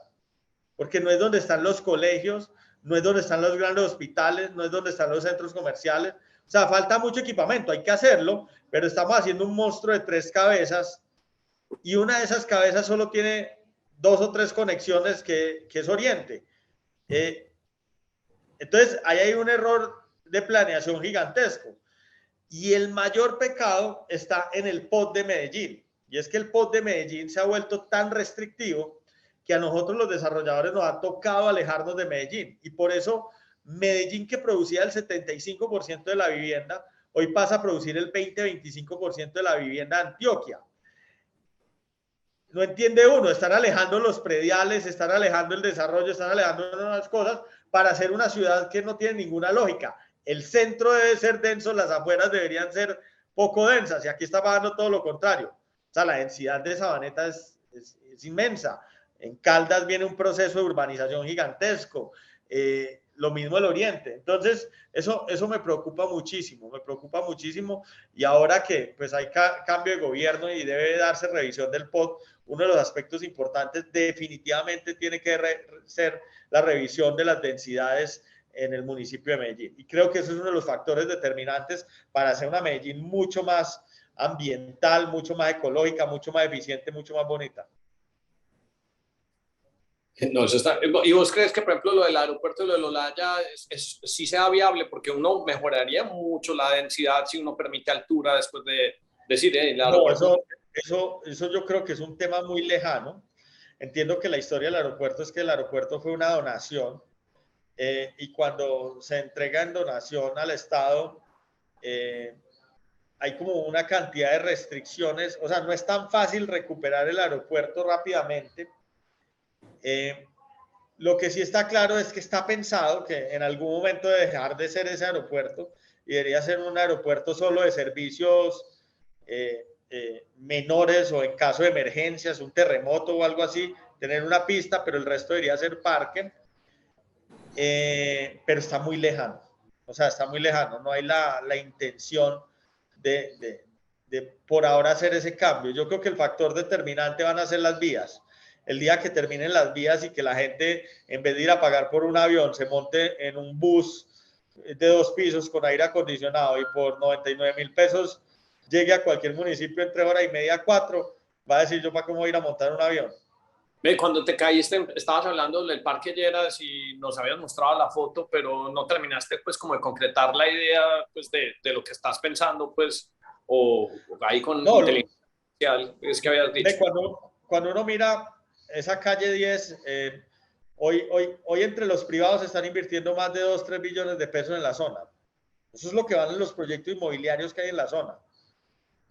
porque no es donde están los colegios, no es donde están los grandes hospitales, no es donde están los centros comerciales. O sea, falta mucho equipamiento, hay que hacerlo, pero estamos haciendo un monstruo de 3 cabezas y una de esas cabezas solo tiene 2 o 3 conexiones que es Oriente. Entonces, ahí hay un error de planeación gigantesco. Y el mayor pecado está en el POT de Medellín. Y es que el POT de Medellín se ha vuelto tan restrictivo que a nosotros los desarrolladores nos ha tocado alejarnos de Medellín. Y por eso Medellín, que producía el 75% de la vivienda, hoy pasa a producir el 20-25% de la vivienda de Antioquia. No entiende uno, están alejando los prediales, están alejando el desarrollo, están alejando unas cosas para hacer una ciudad que no tiene ninguna lógica. El centro debe ser denso, las afueras deberían ser poco densas, y aquí está pasando todo lo contrario. O sea, la densidad de Sabaneta es inmensa. En Caldas viene un proceso de urbanización gigantesco. Lo mismo el Oriente. Entonces, eso me preocupa muchísimo, y ahora que pues hay cambio de gobierno y debe darse revisión del POT, uno de los aspectos importantes definitivamente tiene que ser la revisión de las densidades en el municipio de Medellín. Y creo que eso es uno de los factores determinantes para hacer una Medellín mucho más ambiental, mucho más ecológica, mucho más eficiente, mucho más bonita. No, eso está. ¿Y vos crees que, por ejemplo, lo del aeropuerto de Olaya sí sea viable? Porque uno mejoraría mucho la densidad si uno permite altura después de decir, el aeropuerto. No, eso yo creo que es un tema muy lejano. Entiendo que la historia del aeropuerto es que el aeropuerto fue una donación, y cuando se entrega en donación al Estado, hay como una cantidad de restricciones. O sea, no es tan fácil recuperar el aeropuerto rápidamente. Lo que sí está claro es que está pensado que en algún momento de dejar de ser ese aeropuerto y debería ser un aeropuerto solo de servicios menores, o en caso de emergencias, un terremoto o algo así, tener una pista, pero el resto debería ser parque. Pero está muy lejano. O sea, está muy lejano. No hay la intención de por ahora hacer ese cambio. Yo creo que el factor determinante van a ser las vías. El día que terminen las vías y que la gente, en vez de ir a pagar por un avión, se monte en un bus de 2 pisos con aire acondicionado y por 99.000 pesos llegue a cualquier municipio en 3 horas y media, 4, va a decir: yo para cómo ir a montar un avión. Cuando te caíste, estabas hablando del Parque Lleras y nos habías mostrado la foto, pero no terminaste pues como de concretar la idea pues de lo que estás pensando, pues, o ahí con inteligencia artificial, es que habías dicho. Cuando uno mira esa calle 10, hoy entre los privados están invirtiendo más de 2-3 billones de pesos en la zona. Eso es lo que van en los proyectos inmobiliarios que hay en la zona.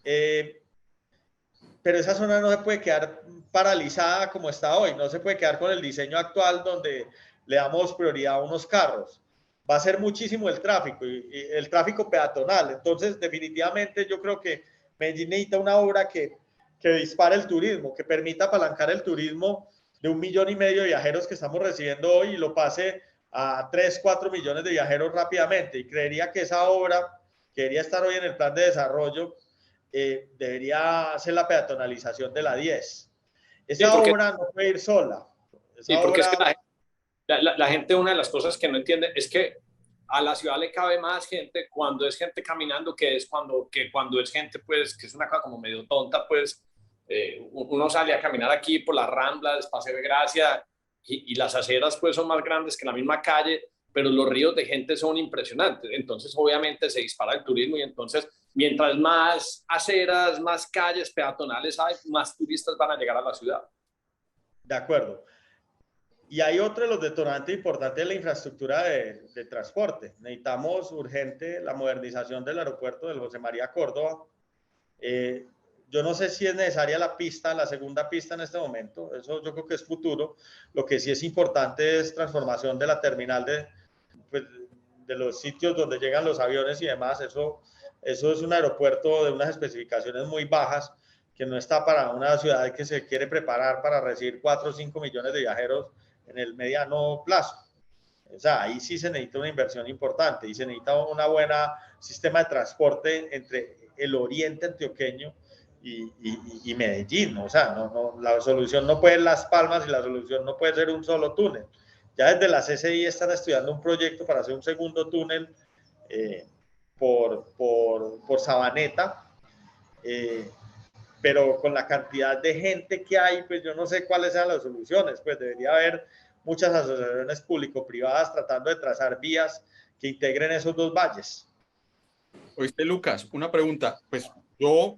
Pero esa zona no se puede quedar paralizada como está hoy, no se puede quedar con el diseño actual donde le damos prioridad a unos carros. Va a ser muchísimo el tráfico, y el tráfico peatonal. Entonces, definitivamente yo creo que Medellín necesita una obra que dispare el turismo, que permita apalancar el turismo de 1,5 millones de viajeros que estamos recibiendo hoy, y lo pase a 3-4 millones de viajeros rápidamente. Y creería que esa obra, que debería estar hoy en el plan de desarrollo, debería ser la peatonalización de la 10. Esa obra no puede ir sola. Sí, porque es que la gente, una de las cosas que no entiende es que a la ciudad le cabe más gente cuando es gente caminando que cuando es gente, pues, que es una cosa como medio tonta, pues, uno sale a caminar aquí por las Ramblas, Paseo de Gracia, y las aceras, pues, son más grandes que la misma calle, pero los ríos de gente son impresionantes. Entonces, obviamente, se dispara el turismo, y entonces, mientras más aceras, más calles peatonales hay, más turistas van a llegar a la ciudad. De acuerdo. Y hay otro de los detonantes importantes de la infraestructura de transporte. Necesitamos urgente la modernización del aeropuerto del José María Córdoba. Yo no sé si es necesaria la segunda pista en este momento. Eso yo creo que es futuro. Lo que sí es importante es transformación de la terminal de los sitios donde llegan los aviones y demás. Eso es un aeropuerto de unas especificaciones muy bajas, que no está para una ciudad que se quiere preparar para recibir 4 o 5 millones de viajeros en el mediano plazo. O sea, ahí sí se necesita una inversión importante, y se necesita un buen sistema de transporte entre el oriente antioqueño y Medellín. O sea, la solución no puede ser Las Palmas, y la solución no puede ser un solo túnel. Ya desde la CCI están estudiando un proyecto para hacer un segundo túnel por Sabaneta, pero con la cantidad de gente que hay, pues yo no sé cuáles sean las soluciones, pues debería haber muchas asociaciones público-privadas tratando de trazar vías que integren esos dos valles. Oíste, Lucas, una pregunta. Pues yo,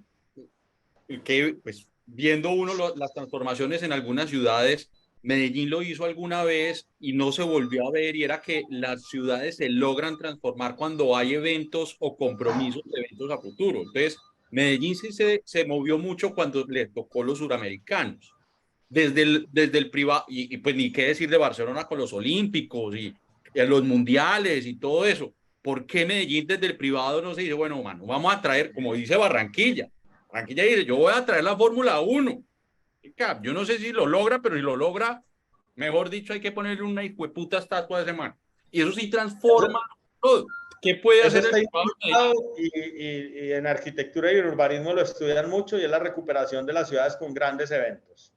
pues viendo uno las transformaciones en algunas ciudades, Medellín lo hizo alguna vez y no se volvió a ver, y era que las ciudades se logran transformar cuando hay eventos o compromisos de eventos a futuro. Entonces, Medellín sí se movió mucho cuando le tocó los suramericanos. Desde el privado, y pues ni qué decir de Barcelona con los olímpicos y los mundiales y todo eso. ¿Por qué Medellín desde el privado no se dice, bueno, mano, vamos a traer, como dice Barranquilla? Barranquilla dice, yo voy a traer la Fórmula 1. Yo no sé si lo logra, pero si lo logra, mejor dicho, hay que ponerle una hijueputa estatua de ese man. Y eso sí transforma todo. ¿Qué puede hacer el privado? Y en arquitectura y en urbanismo lo estudian mucho, y es la recuperación de las ciudades con grandes eventos.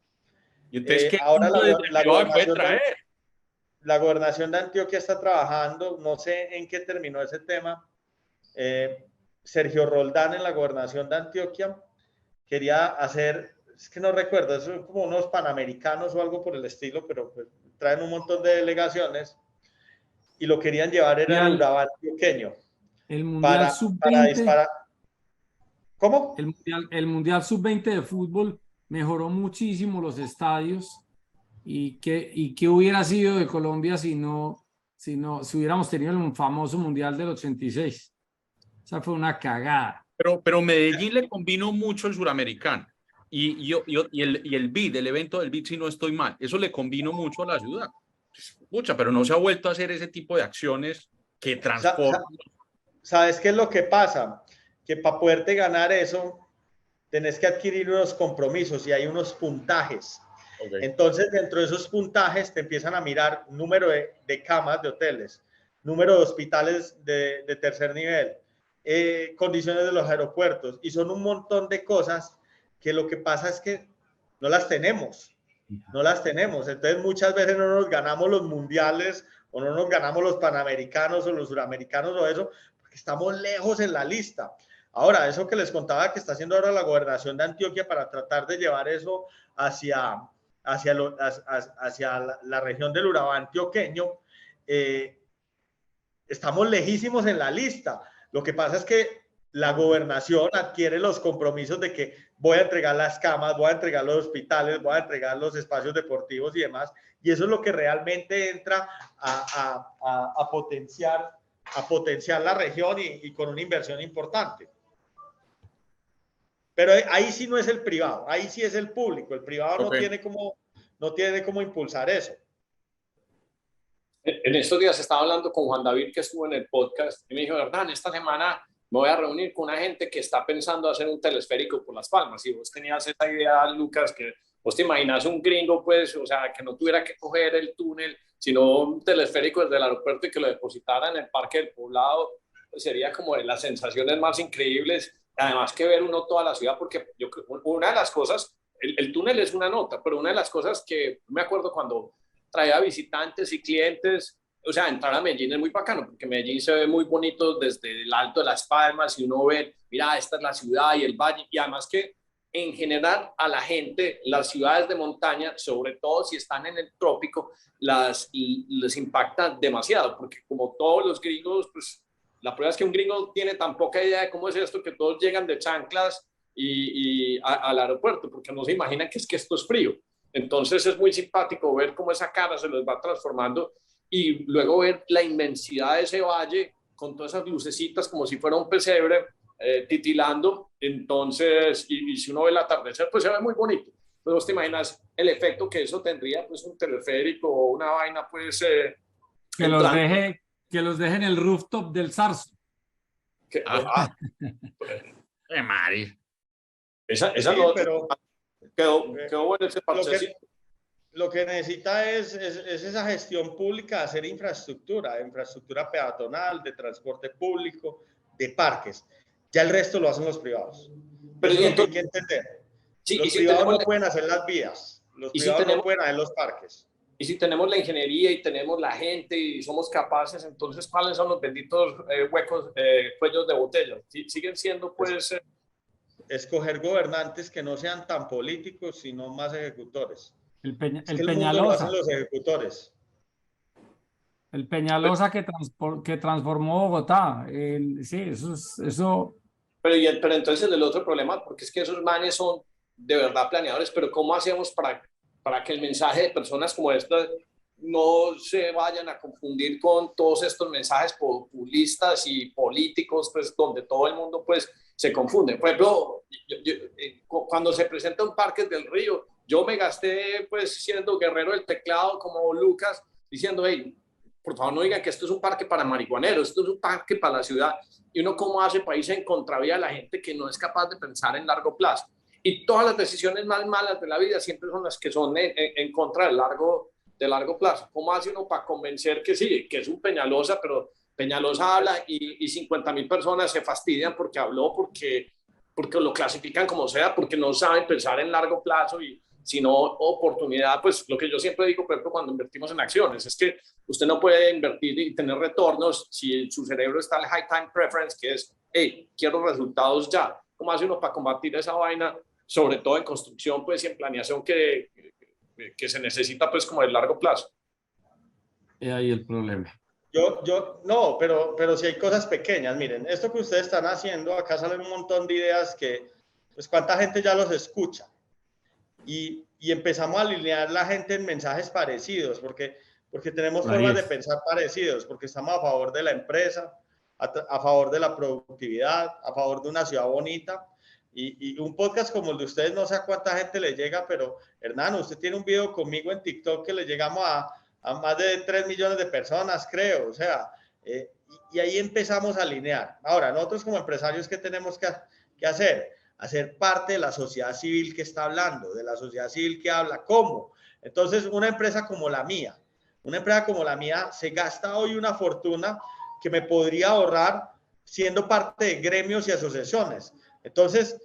Y entonces, ¿qué ahora la gobernación de Antioquia está trabajando, no sé en qué terminó ese tema. Sergio Roldán en la gobernación de Antioquia quería hacer, es que no recuerdo, es como unos panamericanos o algo por el estilo, pero pues, traen un montón de delegaciones y lo querían llevar era el Urabá antioqueño. El Mundial Sub-20. ¿Cómo? El Mundial Sub-20 de fútbol mejoró muchísimo los estadios. ¿Y qué hubiera sido de Colombia si hubiéramos tenido el famoso Mundial del 86? O sea, fue una cagada. Pero Medellín le combinó mucho el suramericano. Y el BID, el evento del BID, si no estoy mal, eso le combinó mucho a la ciudad. Pucha, pero no se ha vuelto a hacer ese tipo de acciones que transforman. ¿Sabes qué es lo que pasa? Que para poderte ganar eso, tenés que adquirir unos compromisos y hay unos puntajes. Okay. Entonces, dentro de esos puntajes te empiezan a mirar número de camas de hoteles, número de hospitales de tercer nivel, condiciones de los aeropuertos, y son un montón de cosas que lo que pasa es que no las tenemos. Entonces, muchas veces no nos ganamos los mundiales o no nos ganamos los panamericanos o los suramericanos o eso, porque estamos lejos en la lista. Ahora, eso que les contaba que está haciendo ahora la gobernación de Antioquia para tratar de llevar eso hacia la región del Urabá antioqueño, estamos lejísimos en la lista. Lo que pasa es que la gobernación adquiere los compromisos de que voy a entregar las camas, voy a entregar los hospitales, voy a entregar los espacios deportivos y demás, y eso es lo que realmente entra a potenciar la región y con una inversión importante. Pero ahí sí no es el privado, ahí sí es el público. El privado okay. no tiene cómo impulsar eso. En estos días estaba hablando con Juan David, que estuvo en el podcast, y me dijo, Hernán, esta semana me voy a reunir con una gente que está pensando hacer un telesférico por Las Palmas. Y vos tenías esa idea, Lucas, que vos te imaginas un gringo, pues, o sea, que no tuviera que coger el túnel, sino un telesférico desde el aeropuerto y que lo depositara en el Parque del Poblado. Pues sería como de las sensaciones más increíbles. Además que ver uno toda la ciudad, porque yo creo una de las cosas, el túnel es una nota, pero una de las cosas que me acuerdo cuando traía visitantes y clientes, o sea, entrar a Medellín es muy bacano, porque Medellín se ve muy bonito desde el Alto de las Palmas, y uno ve, mira, esta es la ciudad y el valle, y además que en general a la gente, las ciudades de montaña, sobre todo si están en el trópico, les impacta demasiado, porque como todos los gringos, pues, la prueba es que un gringo tiene tan poca idea de cómo es esto que todos llegan de chanclas al aeropuerto, porque no se imaginan que esto es frío. Entonces es muy simpático ver cómo esa cara se les va transformando y luego ver la inmensidad de ese valle con todas esas lucecitas como si fuera un pesebre titilando. Entonces, y si uno ve el atardecer, pues se ve muy bonito. Pues vos te imaginas el efecto que eso tendría, pues un teleférico o una vaina, pues... Que los deje en el rooftop del Zarzo. Mari. Esa sí, no, pero quedó bueno ese parche. Lo que necesita es esa gestión pública, hacer infraestructura peatonal, de transporte público, de parques. Ya el resto lo hacen los privados. Pero eso es lo que hay que entender. Sí, los privados no pueden hacer las vías, los privados no pueden hacer los parques. Y si tenemos la ingeniería y tenemos la gente y somos capaces, entonces, ¿cuáles son los benditos huecos, cuellos de botella? Siguen siendo, pues... escoger gobernantes que no sean tan políticos, sino más ejecutores. El el mundo lo hacen Peñalosa. los ejecutores. El Peñalosa que transformó Bogotá. Sí, eso. Pero entonces el otro problema, porque es que esos manes son de verdad planeadores, pero ¿cómo hacemos para que el mensaje de personas como estas no se vayan a confundir con todos estos mensajes populistas y políticos, pues donde todo el mundo pues se confunde? Por ejemplo, cuando se presenta un Parques del Río, yo me gasté pues siendo guerrero del teclado como Lucas, diciendo, hey, por favor no digan que esto es un parque para marihuaneros, esto es un parque para la ciudad. Y uno cómo hace para irse en contravía a la gente que no es capaz de pensar en largo plazo. Y todas las decisiones más malas de la vida siempre son las que son en contra del largo plazo. ¿Cómo hace uno para convencer que sí, que es un Peñalosa, pero Peñalosa habla y 50.000 personas se fastidian porque habló, porque lo clasifican como sea, porque no saben pensar en largo plazo y sino oportunidad? Pues lo que yo siempre digo, por ejemplo, cuando invertimos en acciones, es que usted no puede invertir y tener retornos si su cerebro está en el high time preference, que es, hey, quiero resultados ya. ¿Cómo hace uno para combatir esa vaina? Sobre todo en construcción, pues, y en planeación que se necesita, pues, como de largo plazo. Y ahí el problema. No, pero si hay cosas pequeñas. Miren, esto que ustedes están haciendo, acá salen un montón de ideas que, pues, cuánta gente ya los escucha. Y empezamos a alinear la gente en mensajes parecidos, porque tenemos formas de pensar parecidos, porque estamos a favor de la empresa, a favor de la productividad, a favor de una ciudad bonita. Y un podcast como el de ustedes, no sé a cuánta gente le llega, pero Hernán, usted tiene un video conmigo en TikTok que le llegamos a más de 3 millones de personas, creo. O sea, y ahí empezamos a alinear. Ahora, nosotros como empresarios, ¿qué tenemos que hacer? Hacer parte de la sociedad civil que está hablando, de la sociedad civil que habla. ¿Cómo? Entonces, una empresa como la mía se gasta hoy una fortuna que me podría ahorrar siendo parte de gremios y asociaciones. Entonces,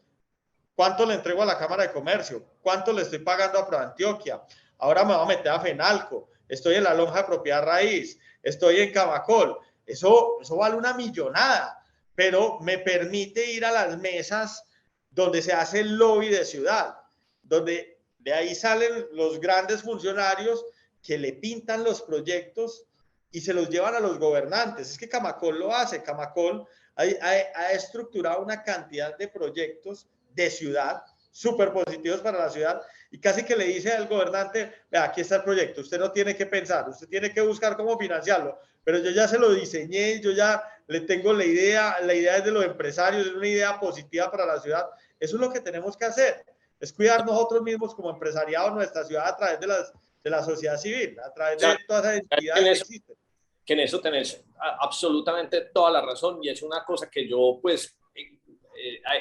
¿cuánto le entrego a la Cámara de Comercio? ¿Cuánto le estoy pagando a ProAntioquia? Ahora me voy a meter a FENALCO. Estoy en la lonja de propiedad raíz. Estoy en Camacol. Eso vale una millonada, pero me permite ir a las mesas donde se hace el lobby de ciudad, donde de ahí salen los grandes funcionarios que le pintan los proyectos y se los llevan a los gobernantes. Es que Camacol lo hace. Camacol ha estructurado una cantidad de proyectos de ciudad súper positivos para la ciudad y casi que le dice al gobernante, vea, aquí está el proyecto, usted no tiene que pensar, usted tiene que buscar cómo financiarlo, pero yo ya se lo diseñé, yo ya le tengo la idea es de los empresarios, es una idea positiva para la ciudad. Eso es lo que tenemos que hacer, es cuidar nosotros mismos como empresariado nuestra ciudad a través de la sociedad civil, a través de todas esas entidades que existen. Que en eso tenés absolutamente toda la razón y es una cosa que yo pues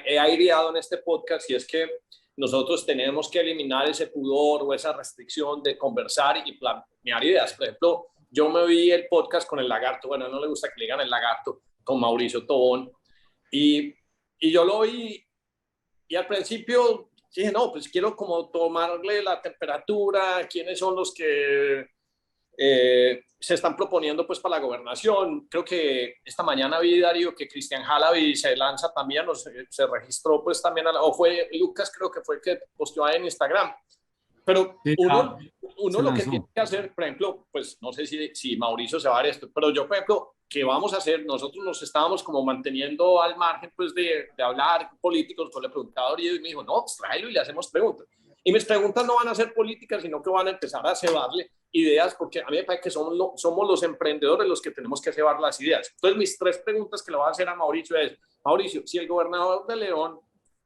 he aireado en este podcast, y es que nosotros tenemos que eliminar ese pudor o esa restricción de conversar y planear ideas. Por ejemplo, yo me vi el podcast con el Lagarto, bueno, no le gusta que le digan el Lagarto, con Mauricio Tobón, y yo lo vi y al principio dije, no, pues quiero como tomarle la temperatura, quiénes son los que se están proponiendo pues para la gobernación. Creo que esta mañana vi, Darío, que Cristian Halaby se lanza también, se registró pues también, o fue Lucas, creo que fue el que posteó ahí en Instagram. Pero sí, uno lo que tiene que hacer, por ejemplo, pues no sé si Mauricio se va a dar esto, pero yo, por ejemplo, ¿qué vamos a hacer? Nosotros nos estábamos como manteniendo al margen pues de hablar políticos, con el preguntador, y me dijo, no, tráelo y le hacemos preguntas. Y mis preguntas no van a ser políticas, sino que van a empezar a cebarle ideas, porque a mí me parece que somos los emprendedores los que tenemos que cebar las ideas. Entonces, mis 3 preguntas que le voy a hacer a Mauricio es, Mauricio, si el gobernador de León,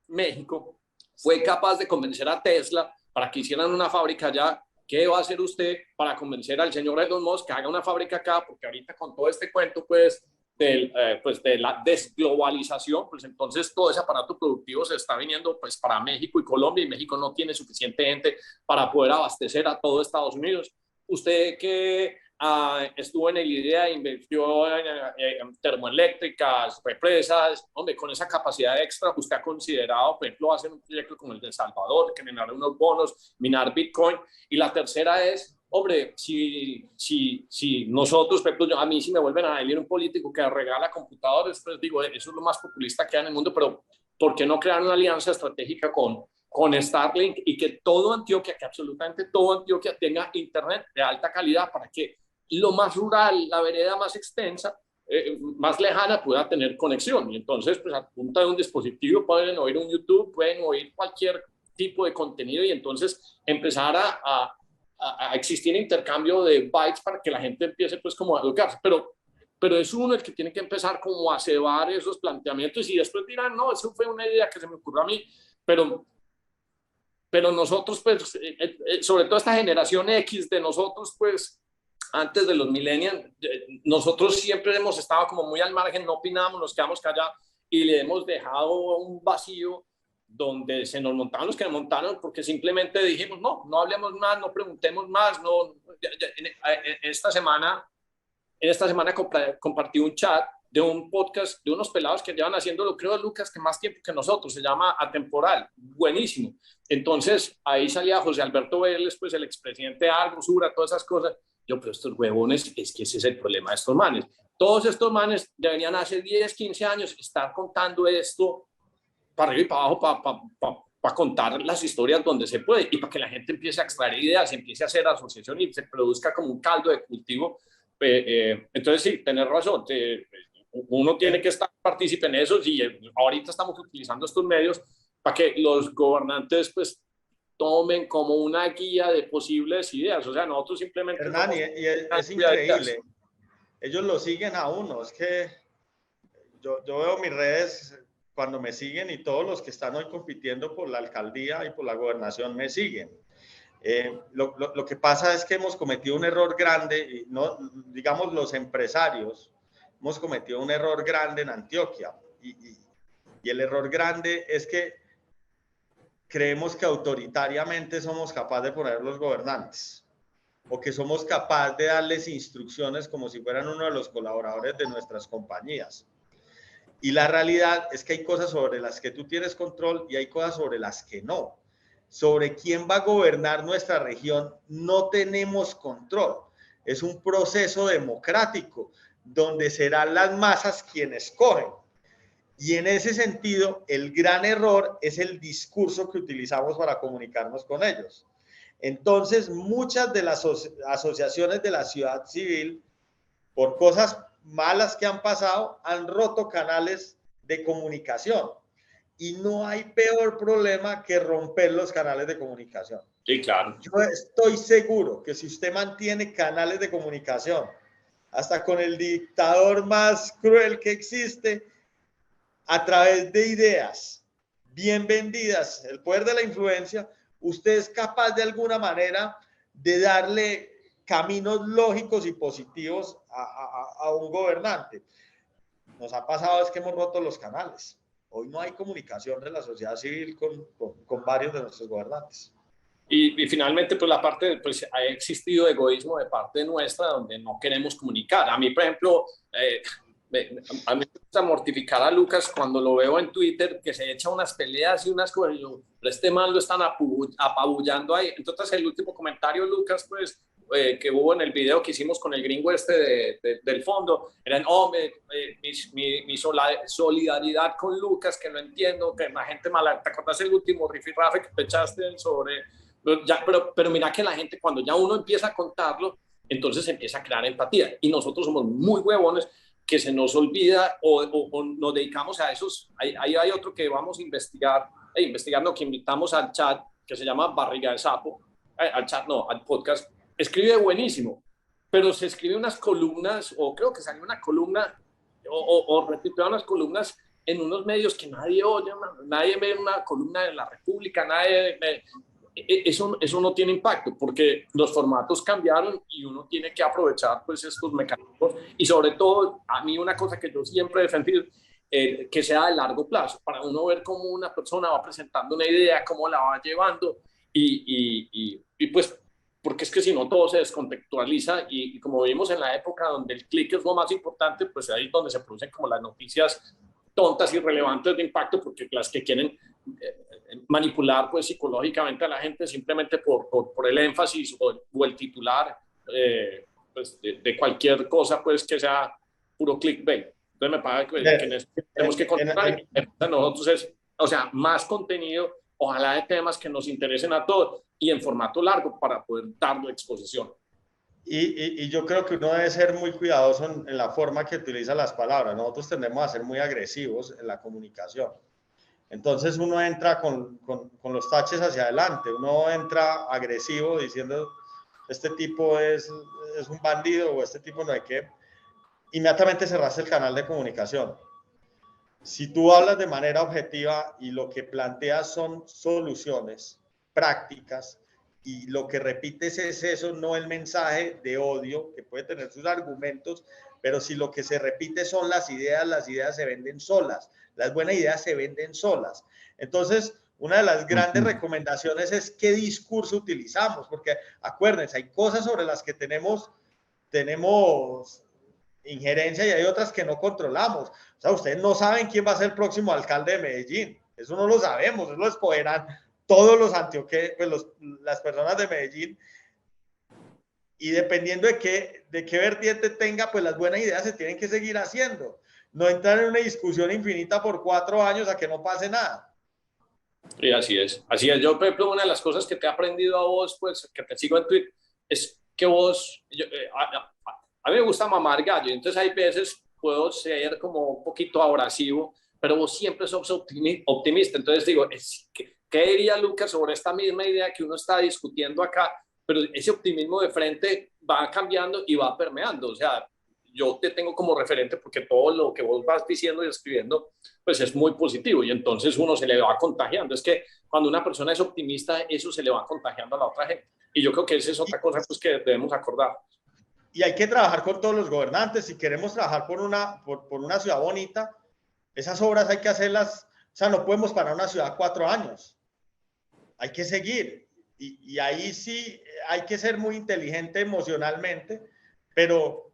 México, fue capaz de convencer a Tesla para que hicieran una fábrica allá, ¿qué va a hacer usted para convencer al señor Elon Musk que haga una fábrica acá? Porque ahorita con todo este cuento, pues de la desglobalización, pues entonces todo ese aparato productivo se está viniendo pues para México y Colombia, y México no tiene suficiente gente para poder abastecer a todo Estados Unidos. Usted que estuvo en el IDEA, invirtió en termoeléctricas, represas, hombre, con esa capacidad extra, usted ha considerado, por ejemplo, hacer un proyecto como el de El Salvador, generar unos bonos, minar Bitcoin. Y la tercera es, hombre, si nosotros, por ejemplo, a mí si me vuelven a elegir un político que regala computadores, pues digo, eso es lo más populista que hay en el mundo, pero ¿por qué no crear una alianza estratégica con Starlink y que todo Antioquia, que absolutamente todo Antioquia tenga internet de alta calidad para que lo más rural, la vereda más extensa, más lejana pueda tener conexión? Y entonces, pues a punta de un dispositivo pueden oír un YouTube, pueden oír cualquier tipo de contenido y entonces empezar a existir intercambio de bytes para que la gente empiece pues como a educarse, pero es uno el que tiene que empezar como a cebar esos planteamientos y después dirán, no, eso fue una idea que se me ocurrió a mí, pero nosotros pues, sobre todo esta generación X de nosotros pues, antes de los millennials, nosotros siempre hemos estado como muy al margen, no opinamos, nos quedamos callados y le hemos dejado un vacío donde se nos montaron los que nos montaron porque simplemente dijimos, no hablemos más, no preguntemos más. Esta semana compartí un chat de un podcast de unos pelados que llevan haciéndolo, creo, Lucas, que más tiempo que nosotros, se llama Atemporal, buenísimo. Entonces, ahí salía José Alberto Vélez, pues el expresidente de Argos, Sura, todas esas cosas. Yo, pero estos huevones, es que ese es el problema de estos manes. Todos estos manes deberían hace 10, 15 años estar contando esto para arriba y para abajo, para contar las historias donde se puede y para que la gente empiece a extraer ideas, empiece a hacer asociación y se produzca como un caldo de cultivo. Entonces, sí, tenés razón. Uno tiene que estar partícipe en eso y ahorita estamos utilizando estos medios para que los gobernantes pues tomen como una guía de posibles ideas. O sea, nosotros simplemente... Hernán, y es increíble. Ellos lo siguen a uno. Es que yo veo mis redes cuando me siguen y todos los que están hoy compitiendo por la alcaldía y por la gobernación me siguen. Lo que pasa es que hemos cometido un error grande, y no, digamos los empresarios, hemos cometido un error grande en Antioquia y el error grande es que creemos que autoritariamente somos capaces de poner los gobernantes o que somos capaces de darles instrucciones como si fueran uno de los colaboradores de nuestras compañías. Y la realidad es que hay cosas sobre las que tú tienes control y hay cosas sobre las que no. Sobre quién va a gobernar nuestra región no tenemos control. Es un proceso democrático donde serán las masas quienes cogen. Y en ese sentido, el gran error es el discurso que utilizamos para comunicarnos con ellos. Entonces, muchas de las asociaciones de la sociedad civil, por cosas malas que han pasado, han roto canales de comunicación. Y no hay peor problema que romper los canales de comunicación. Sí, claro. Yo estoy seguro que si usted mantiene canales de comunicación, hasta con el dictador más cruel que existe, a través de ideas bien vendidas, el poder de la influencia, usted es capaz de alguna manera de darle caminos lógicos y positivos a un gobernante. Nos ha pasado es que hemos roto los canales. Hoy no hay comunicación de la sociedad civil con varios de nuestros gobernantes. Y finalmente, pues la parte, pues ha existido egoísmo de parte nuestra donde no queremos comunicar. A mí, por ejemplo, a mí me gusta mortificar a Lucas cuando lo veo en Twitter que se echa unas peleas y unas cosas. Yo, pero este man lo están apabullando ahí. Entonces, el último comentario, Lucas, pues, que hubo en el video que hicimos con el gringo del fondo, eran, mi solidaridad con Lucas, que no entiendo, que la gente mala. ¿Te acordás el último rifirrafe que te echaste sobre...? Pero mira que la gente, cuando ya uno empieza a contarlo, entonces empieza a crear empatía. Y nosotros somos muy huevones que se nos olvida o nos dedicamos a esos. Ahí hay otro que vamos a investigando, que invitamos al chat, que se llama Barriga de Sapo, al podcast. Escribe buenísimo, pero se escribe unas columnas, o creo que salió una columna, o repitió unas columnas en unos medios que nadie oye, nadie ve una columna de La República, nadie ve. Eso no tiene impacto porque los formatos cambiaron y uno tiene que aprovechar pues estos mecanismos y sobre todo a mí una cosa que yo siempre he defendido que sea de largo plazo para uno ver cómo una persona va presentando una idea, cómo la va llevando y pues porque es que si no todo se descontextualiza y como vimos en la época donde el clic es lo más importante, pues ahí es donde se producen como las noticias tontas y relevantes de impacto porque las que quieren manipular pues psicológicamente a la gente simplemente por el énfasis o el titular pues, de cualquier cosa pues que sea puro clickbait. Entonces me parece que tenemos que controlar y nosotros es, o sea, más contenido, ojalá de temas que nos interesen a todos y en formato largo para poder darle exposición. Y yo creo que uno debe ser muy cuidadoso en la forma que utiliza las palabras. Nosotros tendemos a ser muy agresivos en la comunicación. Entonces uno entra con los taches hacia adelante, uno entra agresivo diciendo este tipo es un bandido o este tipo no hay que... Inmediatamente cerraste el canal de comunicación. Si tú hablas de manera objetiva y lo que planteas son soluciones prácticas y lo que repites es eso, no el mensaje de odio, que puede tener sus argumentos, pero si lo que se repite son las ideas se venden solas. Las buenas ideas se venden solas. Entonces, una de las grandes recomendaciones es qué discurso utilizamos, porque acuérdense, hay cosas sobre las que tenemos injerencia y hay otras que no controlamos. O sea, ustedes no saben quién va a ser el próximo alcalde de Medellín. Eso no lo sabemos, eso lo escogerán todos los antioqueños, pues las personas de Medellín. Y dependiendo de qué vertiente tenga, pues las buenas ideas se tienen que seguir haciendo. No entrar en una discusión infinita por 4 años a que no pase nada. Sí, así es. Así es. Yo, por ejemplo, una de las cosas que te he aprendido a vos, pues, que te sigo en Twitter, es que vos, a mí me gusta mamar gallo, entonces hay veces puedo ser como un poquito abrasivo, pero vos siempre sos optimista. Entonces digo, ¿qué diría Lucas sobre esta misma idea que uno está discutiendo acá? Pero ese optimismo de frente va cambiando y va permeando. O sea, yo te tengo como referente porque todo lo que vos vas diciendo y escribiendo, pues es muy positivo y entonces uno se le va contagiando. Es que cuando una persona es optimista, eso se le va contagiando a la otra gente. Y yo creo que esa es otra cosa pues, que debemos acordar. Y hay que trabajar con todos los gobernantes. Si queremos trabajar por una ciudad bonita, esas obras hay que hacerlas. O sea, no podemos parar una ciudad 4 años. Hay que seguir. Y ahí sí hay que ser muy inteligente emocionalmente, pero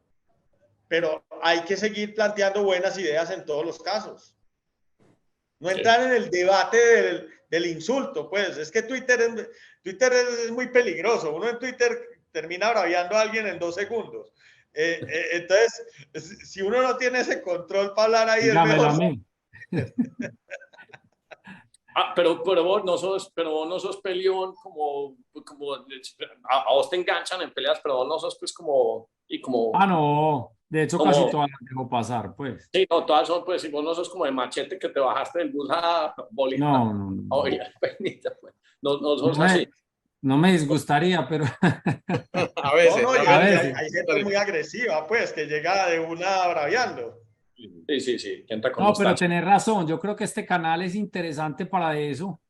hay que seguir planteando buenas ideas en todos los casos. No entrar en el debate del insulto, pues. Es que Twitter es muy peligroso. Uno en Twitter termina braviando a alguien en 2 segundos. Entonces, si uno no tiene ese control para hablar ahí, dígamelo es mejor. a mí. Pero vos no sos peleón como a vos te enganchan en peleas, pero vos no sos pues como... No, de hecho casi todas las dejo pasar, pues. Sí, no, todas son pues, si vos no sos como de machete que te bajaste del bus a Bolívar. No. No sos así. No me disgustaría, pero... A veces. Hay gente muy agresiva, pues, que llega de una braviando. Sí. No, pero tenés razón. Yo creo que este canal es interesante para eso.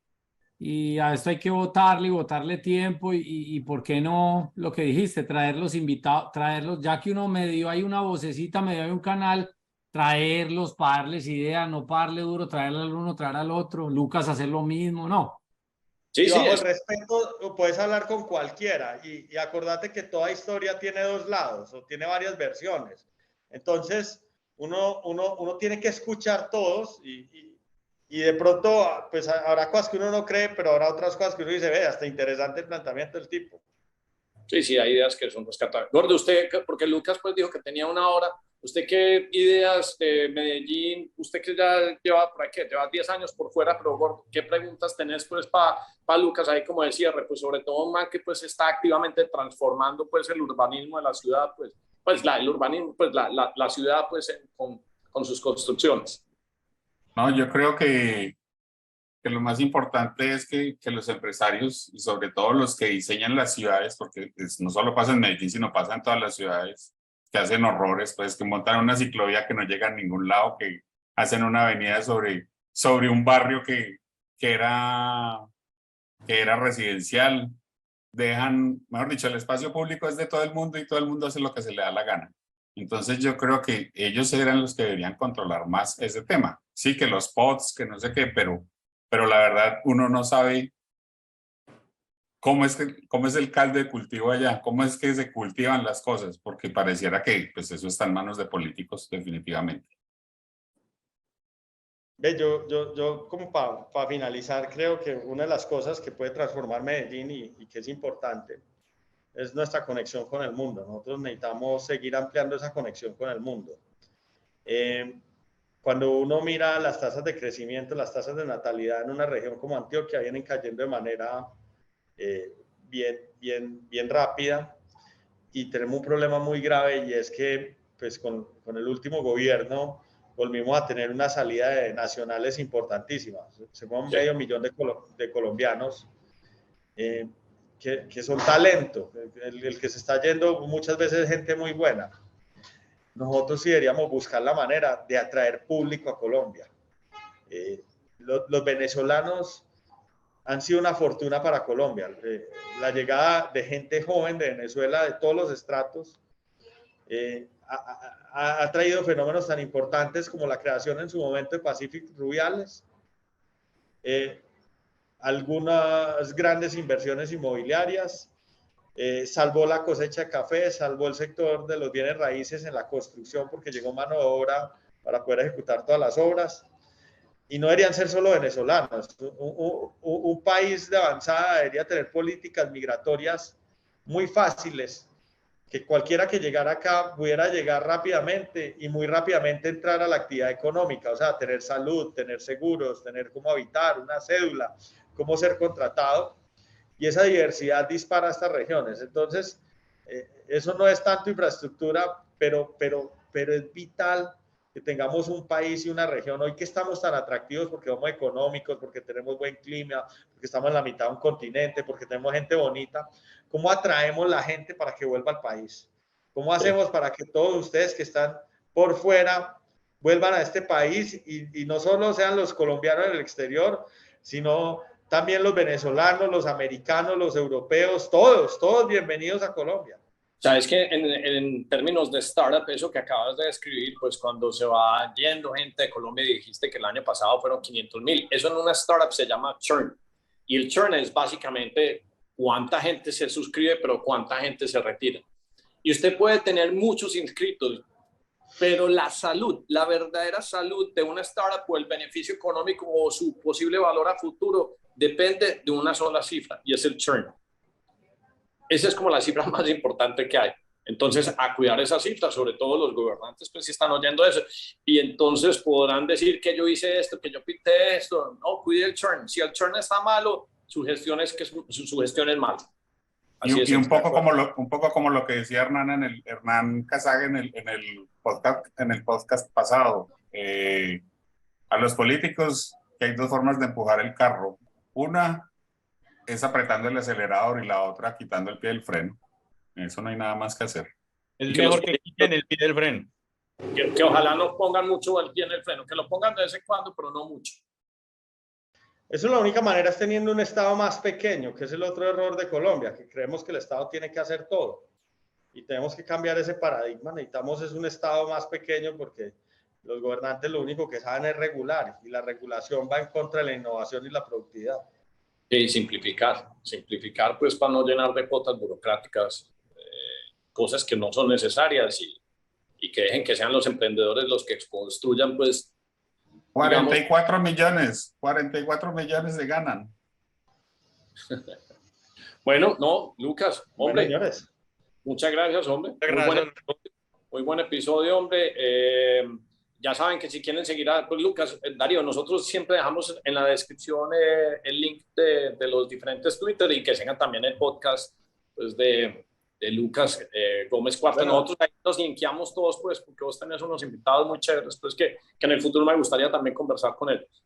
Y a esto hay que votarle y votarle tiempo. Y ¿por qué no lo que dijiste? Traer los invitados, traerlos, ya que uno medio hay una vocecita, medio hay un canal, traerlos para darles idea, no para darle duro, traerle al uno, traer al otro. Lucas hacer lo mismo, no. Sí, y bajo el respeto puedes hablar con cualquiera y acordate que toda historia tiene 2 lados o tiene varias versiones. Entonces, uno tiene que escuchar todos y de pronto, pues habrá cosas que uno no cree, pero habrá otras cosas que uno dice, ve, hasta interesante el planteamiento del tipo. Sí, hay ideas que son rescatables. Gordo, usted, porque Lucas pues dijo que tenía 1 hora, ¿usted qué ideas de Medellín? Usted que ya lleva por aquí, lleva 10 años por fuera, pero Gordo, ¿qué preguntas tenés pues para Lucas ahí como de cierre? Pues sobre todo un man que pues está activamente transformando pues el urbanismo de la ciudad, el urbanismo, pues la ciudad pues con sus construcciones. No, yo creo que lo más importante es que los empresarios y sobre todo los que diseñan las ciudades, porque no solo pasa en Medellín, sino pasa en todas las ciudades, que hacen horrores, pues que montan una ciclovía que no llega a ningún lado, que hacen una avenida sobre un barrio que era residencial, dejan, mejor dicho, el espacio público es de todo el mundo y todo el mundo hace lo que se le da la gana. Entonces yo creo que ellos eran los que deberían controlar más ese tema. Sí, que los pods, que no sé qué, pero la verdad uno no sabe cómo es el caldo de cultivo allá, cómo es que se cultivan las cosas, porque pareciera que pues eso está en manos de políticos definitivamente. Yo como para finalizar, creo que una de las cosas que puede transformar Medellín y que es importante es nuestra conexión con el mundo. Nosotros necesitamos seguir ampliando esa conexión con el mundo. Cuando uno mira las tasas de crecimiento, las tasas de natalidad en una región como Antioquia vienen cayendo de manera bien rápida, y tenemos un problema muy grave, y es que pues con el último gobierno volvimos a tener una salida de nacionales importantísima. Se fue un medio millón de colombianos que son talento. El que se está yendo muchas veces es gente muy buena. Nosotros sí deberíamos buscar la manera de atraer público a Colombia. Los venezolanos han sido una fortuna para Colombia. La llegada de gente joven de Venezuela, de todos los estratos, ha traído fenómenos tan importantes como la creación en su momento de Pacific Rubiales, algunas grandes inversiones inmobiliarias, salvó la cosecha de café, salvó el sector de los bienes raíces en la construcción porque llegó mano de obra para poder ejecutar todas las obras. Y no deberían ser solo venezolanos. Un país de avanzada debería tener políticas migratorias muy fáciles, que cualquiera que llegara acá pudiera llegar rápidamente y muy rápidamente entrar a la actividad económica, o sea, tener salud, tener seguros, tener cómo habitar, una cédula, cómo ser contratado, y esa diversidad dispara estas regiones. Entonces, eso no es tanto infraestructura, pero es vital que tengamos un país y una región, hoy que estamos tan atractivos porque somos económicos, porque tenemos buen clima, porque estamos en la mitad de un continente, porque tenemos gente bonita. ¿Cómo atraemos la gente para que vuelva al país? ¿Cómo hacemos para que todos ustedes que están por fuera vuelvan a este país y no solo sean los colombianos en el exterior, sino también los venezolanos, los americanos, los europeos, todos bienvenidos a Colombia? Sabes que en términos de startup, eso que acabas de describir, pues cuando se va yendo gente de Colombia, dijiste que el año pasado fueron 500,000, eso en una startup se llama churn. Y el churn es básicamente cuánta gente se suscribe, pero cuánta gente se retira. Y usted puede tener muchos inscritos, pero la salud, la verdadera salud de una startup o el beneficio económico o su posible valor a futuro depende de una sola cifra, y es el churn. Esa es como la cifra más importante que hay. Entonces, a cuidar esa cifra, sobre todo los gobernantes, pues si están oyendo eso, y entonces podrán decir que yo hice esto, que yo pinté esto. No, cuide el churn. Si el churn está malo, su gestión es mala. Y un poco como lo que decía Hernán Casaga en el podcast pasado. A los políticos que hay dos formas de empujar el carro. Una es apretando el acelerador y la otra quitando el pie del freno. Eso no hay nada más que hacer. Es mejor que quiten el pie del freno. Que ojalá no pongan mucho el pie en el freno, que lo pongan de vez en cuando, pero no mucho. Eso es la única manera, es teniendo un Estado más pequeño, que es el otro error de Colombia, que creemos que el Estado tiene que hacer todo. Y tenemos que cambiar ese paradigma. Necesitamos es un Estado más pequeño porque los gobernantes lo único que saben es regular, y la regulación va en contra de la innovación y la productividad. Y simplificar pues para no llenar de cuotas burocráticas cosas que no son necesarias y que dejen que sean los emprendedores los que construyan pues 44 millones se ganan. Bueno, no, Lucas, hombre, Bueno, señores, muchas gracias, hombre. Muy buen episodio, hombre. Ya saben que si quieren seguir a pues, Lucas, Darío, nosotros siempre dejamos en la descripción el link de los diferentes Twitter, y que sigan también el podcast pues, de Lucas Gómez Cuarta. Bueno, nosotros ahí nos linkeamos todos, pues, porque vos tenés unos invitados muy chéveres, pues, que en el futuro me gustaría también conversar con ellos.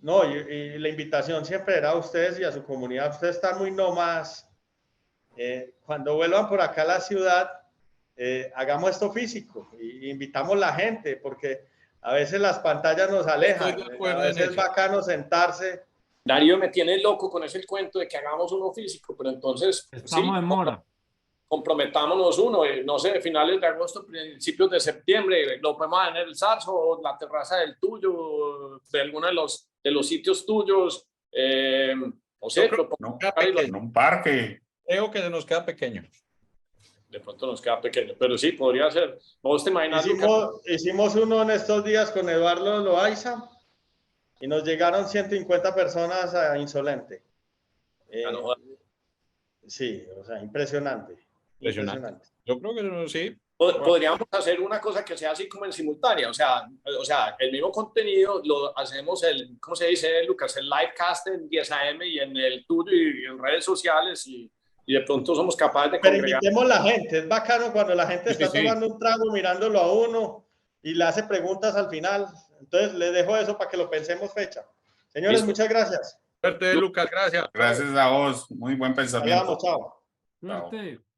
No, y la invitación siempre era a ustedes y a su comunidad. Ustedes están muy nómadas. Cuando vuelvan por acá a la ciudad, hagamos esto físico y invitamos a la gente, porque a veces las pantallas nos alejan, a veces es bacano sentarse. Darío me tiene loco con ese cuento de que hagamos uno físico, pero entonces estamos en mora. Comprometámonos uno, no sé, finales de agosto, principios de septiembre, lo podemos hacer en el Zarzo, o la terraza del tuyo, de alguno de los sitios tuyos, no sé, en un parque. Creo que se nos queda pequeño. De pronto nos queda pequeño, pero sí, podría ser. ¿Vos te imaginas? Hicimos uno en estos días con Eduardo Loaiza. Y nos llegaron 150 personas a Insolente. no. Sí, o sea, impresionante. Impresionante. Yo creo que sí. Podríamos hacer una cosa que sea así como en simultánea, o sea, el mismo contenido lo hacemos, ¿cómo se dice, Lucas? El livecast en 10 AM y en el tuyo y en redes sociales y de pronto somos capaces de Pero congregar. invitemos a la gente, es bacano cuando la gente está tomando un trago, mirándolo a uno y le hace preguntas al final. Entonces, les dejo eso para que lo pensemos fecha. Señores, muchas gracias. Suerte, Lucas, gracias. Gracias a vos, muy buen pensamiento. Hablamos, chao. Suerte.